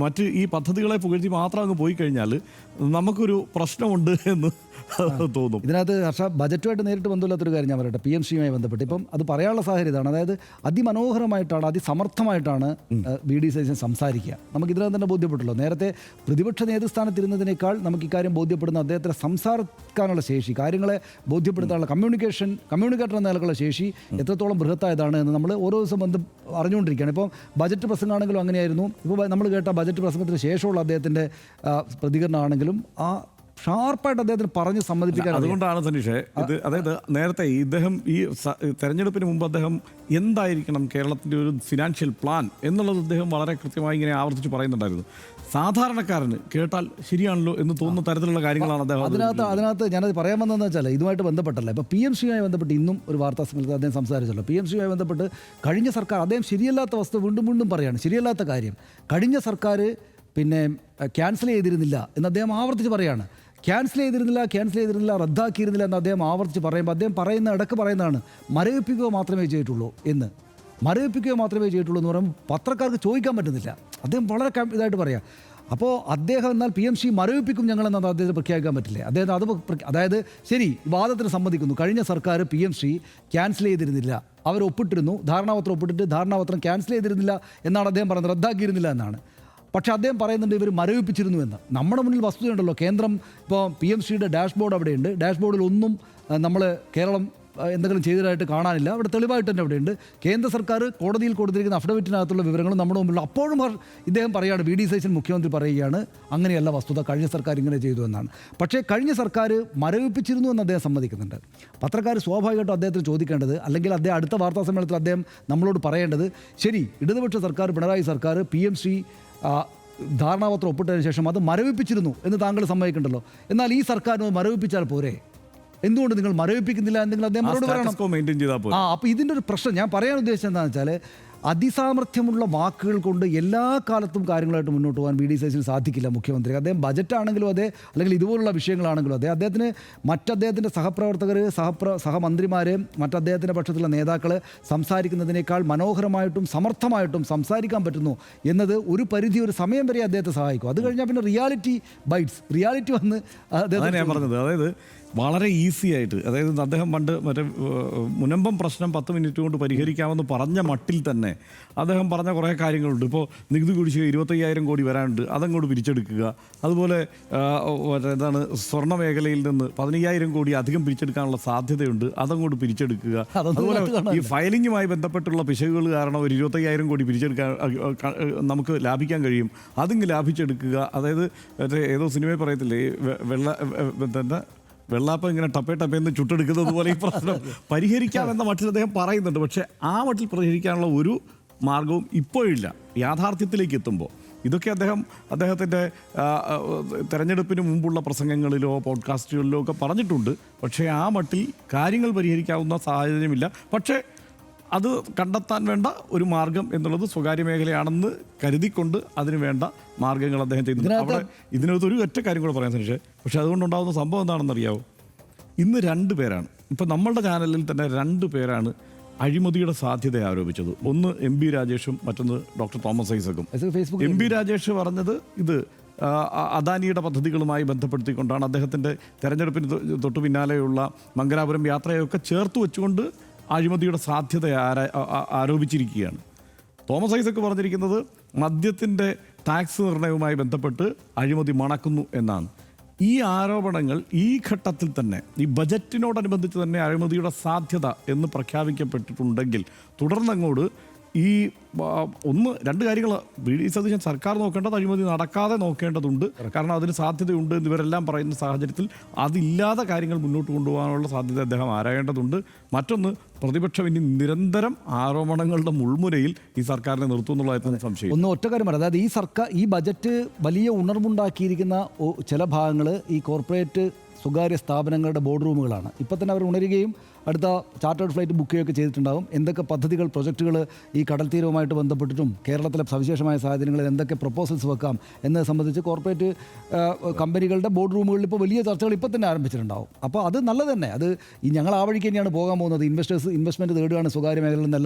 Speaker 7: മറ്റ് ഈ പദ്ധതികളെ പുകഴ്ത്തി മാത്രം അങ്ങ് പോയി കഴിഞ്ഞാൽ നമുക്കൊരു പ്രശ്നമുണ്ട് എന്ന് തോന്നും.
Speaker 1: ഇതിനകത്ത് ബജറ്റുമായിട്ട് നേരിട്ട് ബന്ധമില്ലാത്തൊരു കാര്യം ഞാൻ പറയട്ടെ. PMCയുമായി ബന്ധപ്പെട്ട് ഇപ്പം അത് പറയാനുള്ള സാഹചര്യം ഇതാണ്. അതായത് അതിമനോഹരമായിട്ടാണ്, അതിസമർത്ഥമായിട്ടാണ് VD സതീശൻ സംസാരിക്കുക. നമുക്ക് ഇതിനകത്ത് തന്നെ ബോധ്യപ്പെട്ടല്ലോ. നേരത്തെ പ്രതിപക്ഷ നേതൃസ്ഥാനത്തിരുന്നതിനേക്കാൾ നമുക്ക് ഇക്കാര്യം ബോധ്യപ്പെടുന്ന അദ്ദേഹത്തിന് സംസാരിക്കാനുള്ള ശേഷി, കാര്യങ്ങളെ ബോധ്യപ്പെടുത്താനുള്ള കമ്മ്യൂണിക്കേറ്റർ എന്ന നിലക്കുള്ള ശേഷി എത്രത്തോളം ബൃഹത്തായതാണ് എന്ന് നമ്മൾ ഓരോ ദിവസം അറിഞ്ഞുകൊണ്ടിരിക്കുകയാണ്. ഇപ്പം ബജറ്റ് പ്രസംഗമാണെങ്കിലും അങ്ങനെയായിരുന്നു. ഇപ്പോൾ നമ്മൾ കേട്ട ബജറ്റ് പ്രസംഗത്തിന് ശേഷമുള്ള അദ്ദേഹത്തിൻ്റെ പ്രതികരണമാണെങ്കിലും ആ ഷാർപ്പായിട്ട് അദ്ദേഹത്തിന് പറഞ്ഞ് സമ്മതിപ്പിക്കാൻ.
Speaker 7: അതുകൊണ്ടാണ് സനീഷേ ഇത്, അതായത് നേരത്തെ ഇദ്ദേഹം ഈ തെരഞ്ഞെടുപ്പിന് മുമ്പ് അദ്ദേഹം എന്തായിരിക്കണം കേരളത്തിൻ്റെ ഒരു ഫിനാൻഷ്യൽ പ്ലാൻ എന്നുള്ളത് അദ്ദേഹം വളരെ കൃത്യമായി ഇങ്ങനെ ആവർത്തിച്ച് പറയുന്നുണ്ടായിരുന്നു. സാധാരണക്കാരന് കേട്ടാൽ ശരിയാണല്ലോ എന്ന് തോന്നുന്ന തരത്തിലുള്ള കാര്യങ്ങളാണ് അദ്ദേഹം.
Speaker 1: അതിനകത്ത് ഞാനത് പറയാൻ വന്നതെന്ന് വെച്ചാൽ ഇതുമായിട്ട് ബന്ധപ്പെട്ടല്ല. ഇപ്പോൾ PMCയുമായി ബന്ധപ്പെട്ട് ഇന്നും ഒരു വാർത്താ സമ്മേളനത്തിൽ അദ്ദേഹം സംസാരിച്ചല്ലോ. PMCയുമായി ബന്ധപ്പെട്ട് കഴിഞ്ഞ സർക്കാർ, അദ്ദേഹം ശരിയല്ലാത്ത വസ്തു വീണ്ടും പറയാണ്, ശരിയല്ലാത്ത കാര്യം. കഴിഞ്ഞ സർക്കാർ പിന്നെ ക്യാൻസൽ ചെയ്തിരുന്നില്ല എന്ന് അദ്ദേഹം ആവർത്തിച്ച് പറയാണ്. ക്യാൻസൽ ചെയ്തിരുന്നില്ല, റദ്ദാക്കിയിരുന്നില്ല എന്ന് അദ്ദേഹം ആവർത്തിച്ച് പറയുമ്പോൾ അദ്ദേഹം ഇടയ്ക്ക് പറയുന്നതാണ് മരവിപ്പിക്കുക മാത്രമേ ചെയ്തിട്ടുള്ളൂ എന്ന്. മരവിപ്പിക്കുക മാത്രമേ ചെയ്തിട്ടുള്ളൂ എന്ന് പറയുമ്പോൾ പത്രക്കാർക്ക് ചോദിക്കാൻ പറ്റുന്നില്ല. അദ്ദേഹം വളരെ ഇതായിട്ട് പറയാം. അപ്പോൾ അദ്ദേഹം എന്നാൽ PMC മരവിപ്പിക്കും ഞങ്ങളെന്നത് അദ്ദേഹത്തെ പ്രഖ്യാപിക്കാൻ പറ്റില്ലേ? അതായത് ശരി, വാദത്തിന് സമ്മതിക്കുന്നു. കഴിഞ്ഞ സർക്കാർ PMC ക്യാൻസൽ ചെയ്തിരുന്നില്ല, അവർ ഒപ്പിട്ടിരുന്നു, ധാരണാപത്രം ഒപ്പിട്ടിട്ട് ധാരണാപത്രം ക്യാൻസൽ ചെയ്തിരുന്നില്ല എന്നാണ് അദ്ദേഹം പറയുന്നത്, റദ്ദാക്കിയിരുന്നില്ല എന്നാണ്. പക്ഷേ അദ്ദേഹം പറയുന്നുണ്ട് ഇവർ മരവിപ്പിച്ചിരുന്നു എന്ന്. നമ്മുടെ മുന്നിൽ വസ്തുതയുണ്ടല്ലോ. കേന്ദ്രം ഇപ്പോൾ PMCയുടെ ഡാഷ്ബോർഡ് അവിടെയുണ്ട്. ഡാഷ്ബോർഡിൽ ഒന്നും നമ്മൾ കേരളം എന്തെങ്കിലും ചെയ്തതായിട്ട് കാണാനില്ല. അവിടെ തെളിവായിട്ട് തന്നെ അവിടെയുണ്ട്. കേന്ദ്ര സർക്കാർ കോടതിയിൽ കൊടുത്തിരിക്കുന്ന അഫിഡവിറ്റിനകത്തുള്ള വിവരങ്ങളും നമ്മുടെ മുമ്പിൽ. അപ്പോഴും ഇദ്ദേഹം പറയുകയാണ്, VD സതീശൻ മുഖ്യമന്ത്രി പറയുകയാണ് അങ്ങനെയല്ല വസ്തുത, കഴിഞ്ഞ സർക്കാർ ഇങ്ങനെ ചെയ്തു എന്നാണ്. പക്ഷേ കഴിഞ്ഞ സർക്കാർ മരവിപ്പിച്ചിരുന്നു എന്ന് അദ്ദേഹം സമ്മതിക്കുന്നുണ്ട്. പത്രക്കാർ സ്വാഭാവികമായിട്ടും അദ്ദേഹത്തിന് ചോദിക്കേണ്ടത്, അല്ലെങ്കിൽ അദ്ദേഹം അടുത്ത വാർത്താ സമ്മേളനത്തിൽ അദ്ദേഹം നമ്മളോട് പറയേണ്ടത്, ശരി, ഇടതുപക്ഷ സർക്കാർ, പിണറായി സർക്കാർ PMC ധാരണാപത്രം ഒപ്പിട്ടതിന് ശേഷം അത് മരവിപ്പിച്ചിരുന്നു എന്ന് താങ്കൾ സമ്മതിക്കണ്ടല്ലോ. എന്നാൽ ഈ സർക്കാരിന് മരവിപ്പിച്ചാൽ പോരെ, എന്തുകൊണ്ട് നിങ്ങൾ മരവിപ്പിക്കുന്നില്ല എന്തെങ്കിലും അദ്ദേഹം മറുപടി പറയണം. അപ്പോൾ ഇതിൻ്റെ ഒരു പ്രശ്നം ഞാൻ പറയാൻ ഉദ്ദേശിച്ചത് എന്താണെന്ന് വെച്ചാൽ, അതിസാമർഥ്യമുള്ള വാക്കുകൾ കൊണ്ട് എല്ലാ കാലത്തും കാര്യങ്ങളായിട്ട് മുന്നോട്ട് പോകാൻ VD സതീശന് സാധിക്കില്ല മുഖ്യമന്ത്രി. അദ്ദേഹം ബജറ്റാണെങ്കിലും അതെ, അല്ലെങ്കിൽ ഇതുപോലുള്ള വിഷയങ്ങളാണെങ്കിലും അതെ, അദ്ദേഹത്തിൻ്റെ സഹപ്രവർത്തകർ, സഹമന്ത്രിമാർ, മറ്റദ്ദേഹത്തിൻ്റെ പക്ഷത്തുള്ള നേതാക്കൾ സംസാരിക്കുന്നതിനേക്കാൾ മനോഹരമായിട്ടും സമർത്ഥമായിട്ടും സംസാരിക്കാൻ പറ്റുന്നു എന്നത് ഒരു പരിധി, ഒരു സമയം വരെ അദ്ദേഹത്തെ സഹായിക്കും. അത് കഴിഞ്ഞാൽ പിന്നെ റിയാലിറ്റി വന്ന്
Speaker 7: അദ്ദേഹം പറഞ്ഞത്, അതായത് വളരെ ഈസി ആയിട്ട്, അതായത് അദ്ദേഹം പണ്ട് മറ്റേ മുനമ്പം പ്രശ്നം 10 മിനിറ്റ് കൊണ്ട് പരിഹരിക്കാമെന്ന് പറഞ്ഞ മട്ടിൽ തന്നെ അദ്ദേഹം പറഞ്ഞ കുറേ കാര്യങ്ങളുണ്ട്. ഇപ്പോൾ നികുതി കുടിശ്ശിക 25,000 കോടി വരാനുണ്ട്, അതങ്ങോട്ട് പിരിച്ചെടുക്കുക. അതുപോലെ എന്താണ്, സ്വർണ്ണ മേഖലയിൽ നിന്ന് 15,000 കോടി അധികം പിരിച്ചെടുക്കാനുള്ള സാധ്യതയുണ്ട്, അതങ്ങോട്ട് പിരിച്ചെടുക്കുക. അതുപോലെ ഈ ഫയലിങ്ങുമായി ബന്ധപ്പെട്ടുള്ള പിശകുകൾ കാരണം ഒരു 25,000 കോടി പിരിച്ചെടുക്കാൻ നമുക്ക് ലാഭിക്കാൻ കഴിയും, അതിങ്ങ് ലാഭിച്ചെടുക്കുക. അതായത് ഏതോ സിനിമയിൽ പറയത്തില്ലേ, വെള്ളാപ്പം ഇങ്ങനെ ടപ്പേന്ന് ചുട്ടെടുക്കുന്നത് പോലെ ഈ പ്രശ്നം പരിഹരിക്കാമെന്ന മട്ടിൽ അദ്ദേഹം പറയുന്നുണ്ട്. പക്ഷേ ആ മട്ടിൽ പരിഹരിക്കാനുള്ള ഒരു മാർഗവും ഇപ്പോഴില്ല. യാഥാർത്ഥ്യത്തിലേക്ക് എത്തുമ്പോൾ ഇതൊക്കെ അദ്ദേഹത്തിൻ്റെ തെരഞ്ഞെടുപ്പിന് മുമ്പുള്ള പ്രസംഗങ്ങളിലോ പോഡ്കാസ്റ്റുകളിലോ ഒക്കെ പറഞ്ഞിട്ടുണ്ട്. പക്ഷേ ആ മട്ടിൽ കാര്യങ്ങൾ പരിഹരിക്കാവുന്ന സാഹചര്യമില്ല. പക്ഷേ അത് കണ്ടെത്താൻ വേണ്ട ഒരു മാർഗം എന്നുള്ളത് സ്വകാര്യ മേഖലയാണെന്ന് കരുതിക്കൊണ്ട് അതിന് വേണ്ട മാർഗങ്ങൾ അദ്ദേഹം ചെയ്യുന്നു. അവിടെ ഇതിനകത്ത് ഒരു ഒറ്റ കാര്യം കൂടെ പറയാൻ ശ്രമിച്ചേ. പക്ഷേ അതുകൊണ്ടുണ്ടാകുന്ന സംഭവം എന്താണെന്നറിയാവോ? ഇന്ന് 2 പേരാണ്, ഇപ്പം നമ്മളുടെ ചാനലിൽ തന്നെ 2 പേരാണ് അഴിമതിയുടെ സാധ്യത ആരോപിച്ചത്. ഒന്ന് MP രാജേഷും, മറ്റൊന്ന് ഡോക്ടർ തോമസ് ഐസക്കും. MP രാജേഷ് പറഞ്ഞത് ഇത് അദാനിയുടെ പദ്ധതികളുമായി ബന്ധപ്പെടുത്തിക്കൊണ്ടാണ് അദ്ദേഹത്തിൻ്റെ തെരഞ്ഞെടുപ്പിന് തൊട്ടു പിന്നാലെയുള്ള മംഗലാപുരം യാത്രയൊക്കെ ചേർത്ത് വെച്ചുകൊണ്ട് അഴിമതിയുടെ സാധ്യത ആരോപിച്ചിരിക്കുകയാണ്. തോമസ് ഐസക്ക് പറഞ്ഞിരിക്കുന്നത് മദ്യത്തിൻ്റെ ടാക്സ് നിർണയവുമായി ബന്ധപ്പെട്ട് അഴിമതി മണക്കുന്നു എന്നാണ്. ഈ ആരോപണങ്ങൾ ഈ ഘട്ടത്തിൽ തന്നെ, ഈ ബജറ്റിനോടനുബന്ധിച്ച് തന്നെ അഴിമതിയുടെ സാധ്യത എന്ന് പ്രഖ്യാപിക്കപ്പെട്ടിട്ടുണ്ടെങ്കിൽ തുടർന്നങ്ങോട്ട് ഈ 2 കാര്യങ്ങൾ VD സതീശൻ സർക്കാർ നോക്കേണ്ടത് അഴിമതി നടക്കാതെ നോക്കേണ്ടതുണ്ട്. കാരണം അതിന് സാധ്യതയുണ്ട് എന്നിവരെല്ലാം പറയുന്ന സാഹചര്യത്തിൽ അതില്ലാതെ കാര്യങ്ങൾ മുന്നോട്ട് കൊണ്ടുപോകാനുള്ള സാധ്യത അദ്ദേഹം ആരായേണ്ടതുണ്ട്. മറ്റൊന്ന്, പ്രതിപക്ഷം ഇനി നിരന്തരം ആരോപണങ്ങളുടെ മുൾമുനയിൽ ഈ സർക്കാരിനെ നിർത്തുമെന്നുള്ളതായിരുന്നു സംശയം.
Speaker 1: ഒറ്റ കാര്യം പറയാം, അതായത് ഈ ബജറ്റ് വലിയ ഉണർവുണ്ടാക്കിയിരിക്കുന്ന ചില ഭാഗങ്ങൾ ഈ കോർപ്പറേറ്റ് സ്വകാര്യ സ്ഥാപനങ്ങളുടെ ബോർഡ് റൂമുകളാണ്. ഇപ്പം തന്നെ അവർ ഉണരുകയും അടുത്ത ചാർട്ടേഡ് ഫ്ലൈറ്റ് ബുക്ക് ചെയ്യുകയൊക്കെ ചെയ്തിട്ടുണ്ടാകും. എന്തൊക്കെ പദ്ധതികൾ, പ്രൊജക്റ്റുകൾ ഈ കടൽ തീരവുമായിട്ട് ബന്ധപ്പെട്ടിട്ടും കേരളത്തിലെ സവിശേഷമായ സാഹചര്യങ്ങളിൽ എന്തൊക്കെ പ്രപ്പോസൽസ് വെക്കാം എന്നത് സംബന്ധിച്ച് കോർപ്പറേറ്റ് കമ്പനികളുടെ ബോർഡ് റൂമുകളിൽ ഇപ്പോൾ വലിയ ചർച്ചകൾ ഇപ്പോൾ തന്നെ ആരംഭിച്ചിട്ടുണ്ടാകും. അപ്പോൾ അത് നല്ലത് തന്നെ. അത് ഈ ഞങ്ങൾ ആ വഴിക്ക് തന്നെയാണ് പോകാൻ പോകുന്നത്. ഇൻവെസ്റ്റ്മെൻറ്റ് തേടുകയാണ് സ്വകാര്യ മേഖലയിൽ നിന്ന്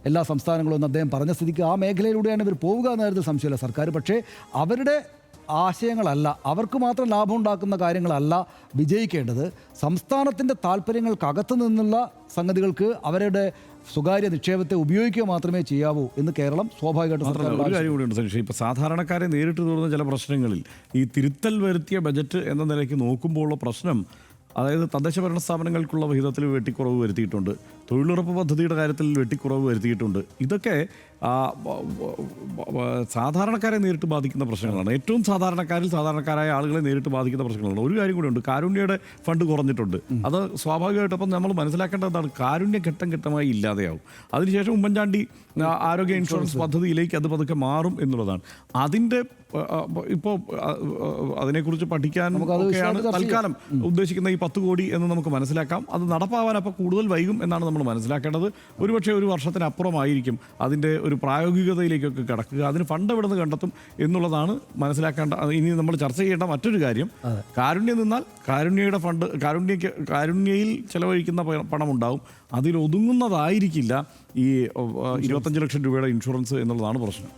Speaker 1: എല്ലാ സംസ്ഥാനങ്ങളും എന്ന് അദ്ദേഹം പറഞ്ഞ സ്ഥിതിക്ക് ആ മേഖലയിലൂടെയാണ് ഇവർ പോവുക എന്ന കാര്യത്തിൽ സംശയമില്ല സർക്കാർ. പക്ഷേ അവരുടെ ആശയങ്ങളല്ല, അവർക്ക് മാത്രം ലാഭം ഉണ്ടാക്കുന്ന കാര്യങ്ങളല്ല വിജയിക്കേണ്ടത്. സംസ്ഥാനത്തിൻ്റെ താല്പര്യങ്ങൾക്കകത്തു നിന്നുള്ള സംഗതികൾക്ക് അവരുടെ സ്വകാര്യ നിക്ഷേപത്തെ ഉപയോഗിക്കുക മാത്രമേ ചെയ്യാവൂ എന്ന് കേരളം സ്വാഭാവികമായിട്ടും.
Speaker 7: ഒരു കാര്യം കൂടിയുണ്ട് സതീഷ്, ഇപ്പോൾ സാധാരണക്കാരെ നേരിട്ട് തോന്നുന്ന ചില പ്രശ്നങ്ങളിൽ ഈ തിരുത്തൽ വരുത്തിയ ബജറ്റ് എന്ന നിലയ്ക്ക് നോക്കുമ്പോഴുള്ള പ്രശ്നം, അതായത് തദ്ദേശ ഭരണ സ്ഥാപനങ്ങൾക്കുള്ള വിഹിതത്തിൽ വെട്ടിക്കുറവ് വരുത്തിയിട്ടുണ്ട്, തൊഴിലുറപ്പ് പദ്ധതിയുടെ കാര്യത്തിൽ വെട്ടിക്കുറവ് വരുത്തിയിട്ടുണ്ട്. ഇതൊക്കെ സാധാരണക്കാരെ നേരിട്ട് ബാധിക്കുന്ന പ്രശ്നങ്ങളാണ്. ഏറ്റവും സാധാരണക്കാരായ ആളുകളെ നേരിട്ട് ബാധിക്കുന്ന പ്രശ്നങ്ങളാണ്. ഒരു കാര്യം കൂടി ഉണ്ട്, കാരുണ്യയുടെ ഫണ്ട് കുറഞ്ഞിട്ടുണ്ട്. അത് സ്വാഭാവികമായിട്ടും അപ്പം നമ്മൾ മനസ്സിലാക്കേണ്ടതാണ്, കാരുണ്യ ഘട്ടം ഘട്ടമായി ഇല്ലാതെയാവും. അതിനുശേഷം ഉമ്മൻചാണ്ടി ആരോഗ്യ ഇൻഷുറൻസ് പദ്ധതിയിലേക്ക് അത് പതുക്കെ മാറും എന്നുള്ളതാണ്. അതിൻ്റെ ഇപ്പോൾ അതിനെക്കുറിച്ച് പഠിക്കാൻ ഒക്കെയാണ് തൽക്കാലം ഉദ്ദേശിക്കുന്ന ഈ 10 കോടി എന്ന് നമുക്ക് മനസ്സിലാക്കാം. അത് നടപ്പാവാൻ അപ്പോൾ കൂടുതൽ വൈകും എന്നാണ് നമ്മൾ മനസ്സിലാക്കേണ്ടത്. ഒരുപക്ഷെ ഒരു വർഷത്തിനപ്പുറമായിരിക്കും അതിൻ്റെ ഒരു പ്രായോഗികതയിലേക്കൊക്കെ കിടക്കുക. അതിന് ഫണ്ട് എവിടെ നിന്ന് കണ്ടെത്തും എന്നുള്ളതാണ് മനസ്സിലാക്കേണ്ട. ഇനി നമ്മൾ ചർച്ച ചെയ്യേണ്ട മറ്റൊരു കാര്യം, കാരുണ്യം നിന്നാൽ കാരുണ്യയുടെ ഫണ്ട്, കാരുണ്യയിൽ ചെലവഴിക്കുന്ന പണമുണ്ടാവും, അതിലൊതുങ്ങുന്നതായിരിക്കില്ല ഈ 25 ലക്ഷം രൂപയുടെ ഇൻഷുറൻസ് എന്നുള്ളതാണ് പ്രശ്നം.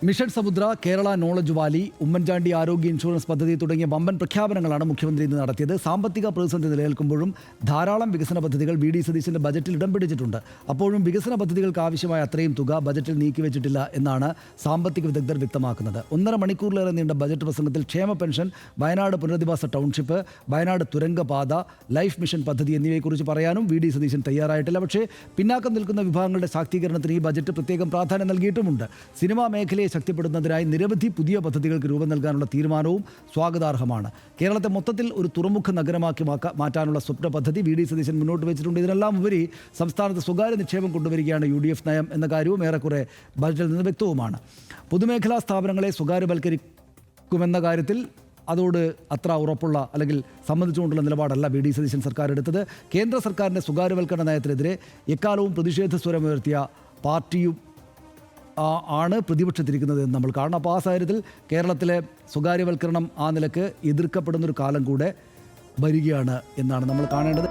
Speaker 1: മിഷൻ സമുദ്ര, കേരള നോളജ് വാലി, ഉമ്മൻചാണ്ടി ആരോഗ്യ ഇൻഷുറൻസ് പദ്ധതി തുടങ്ങിയ വമ്പൻ പ്രഖ്യാപനങ്ങളാണ് മുഖ്യമന്ത്രി ഇന്ന് നടത്തിയത്. സാമ്പത്തിക പ്രതിസന്ധി നിലനിൽക്കുമ്പോഴും ധാരാളം വികസന പദ്ധതികൾ വി ഡി സതീശൻ്റെ ബജറ്റിൽ ഇടം പിടിച്ചിട്ടുണ്ട്. അപ്പോഴും വികസന പദ്ധതികൾക്ക് ആവശ്യമായ അത്രയും തുക ബജറ്റിൽ നീക്കിവെച്ചിട്ടില്ല എന്നാണ് സാമ്പത്തിക വിദഗ്ധർ വ്യക്തമാക്കുന്നത്. 1.5 മണിക്കൂറിലേറെ നീണ്ട ബജറ്റ് പ്രസംഗത്തിൽ ക്ഷേമ പെൻഷൻ, വയനാട് പുനരധിവാസ ടൗൺഷിപ്പ്, വയനാട് തുരങ്കപാത, ലൈഫ് മിഷൻ പദ്ധതി എന്നിവയെക്കുറിച്ച് പറയാനും വി ഡി സതീശൻ തയ്യാറായിട്ടില്ല. പക്ഷേ പിന്നാക്കം നിൽക്കുന്ന വിഭാഗങ്ങളുടെ ശാക്തീകരണത്തിന് ഈ ബജറ്റ് പ്രത്യേകം പ്രാധാന്യം നൽകിയിട്ടുമുണ്ട്. സിനിമാ മേഖലയെ ശക്തിപ്പെടുത്തുന്നതിനായി നിരവധി പുതിയ പദ്ധതികൾക്ക് രൂപം നൽകാനുള്ള തീരുമാനവും സ്വാഗതാർഹമാണ്. കേരളത്തെ മൊത്തത്തിൽ ഒരു തുറമുഖ നഗരമാക്കി മാറ്റാനുള്ള സ്വപ്ന പദ്ധതി വി ഡി സതീശൻ മുന്നോട്ട് വെച്ചിട്ടുണ്ട്. ഇതിനെല്ലാം ഉപരി സംസ്ഥാനത്ത് സ്വകാര്യ നിക്ഷേപം കൊണ്ടുവരികയാണ് UDF നയം എന്ന കാര്യവും ഏറെക്കുറെ ബജറ്റിൽ നിന്ന് വ്യക്തവുമാണ്. പൊതുമേഖലാ സ്ഥാപനങ്ങളെ സ്വകാര്യവൽക്കരിക്കുമെന്ന കാര്യത്തിൽ അതോട് അത്ര ഉറപ്പുള്ള അല്ലെങ്കിൽ സംബന്ധിച്ചുകൊണ്ടുള്ള നിലപാടല്ല വി ഡി സതീശൻ സർക്കാർ എടുത്തത്. കേന്ദ്ര സർക്കാരിൻ്റെ സ്വകാര്യവൽക്കരണ നയത്തിനെതിരെ എക്കാലവും പ്രതിഷേധ സ്വരമുയർത്തിയ പാർട്ടിയും ആണ് പ്രതിപക്ഷത്തിരിക്കുന്നത് എന്ന് നമ്മൾ കാണണം. അപ്പോൾ ആ സാഹചര്യത്തിൽ കേരളത്തിലെ സ്വകാര്യവൽക്കരണം ആ നിലക്ക് എതിർക്കപ്പെടുന്നൊരു കാലം കൂടെ വരികയാണ് എന്നാണ് നമ്മൾ കാണേണ്ടത്.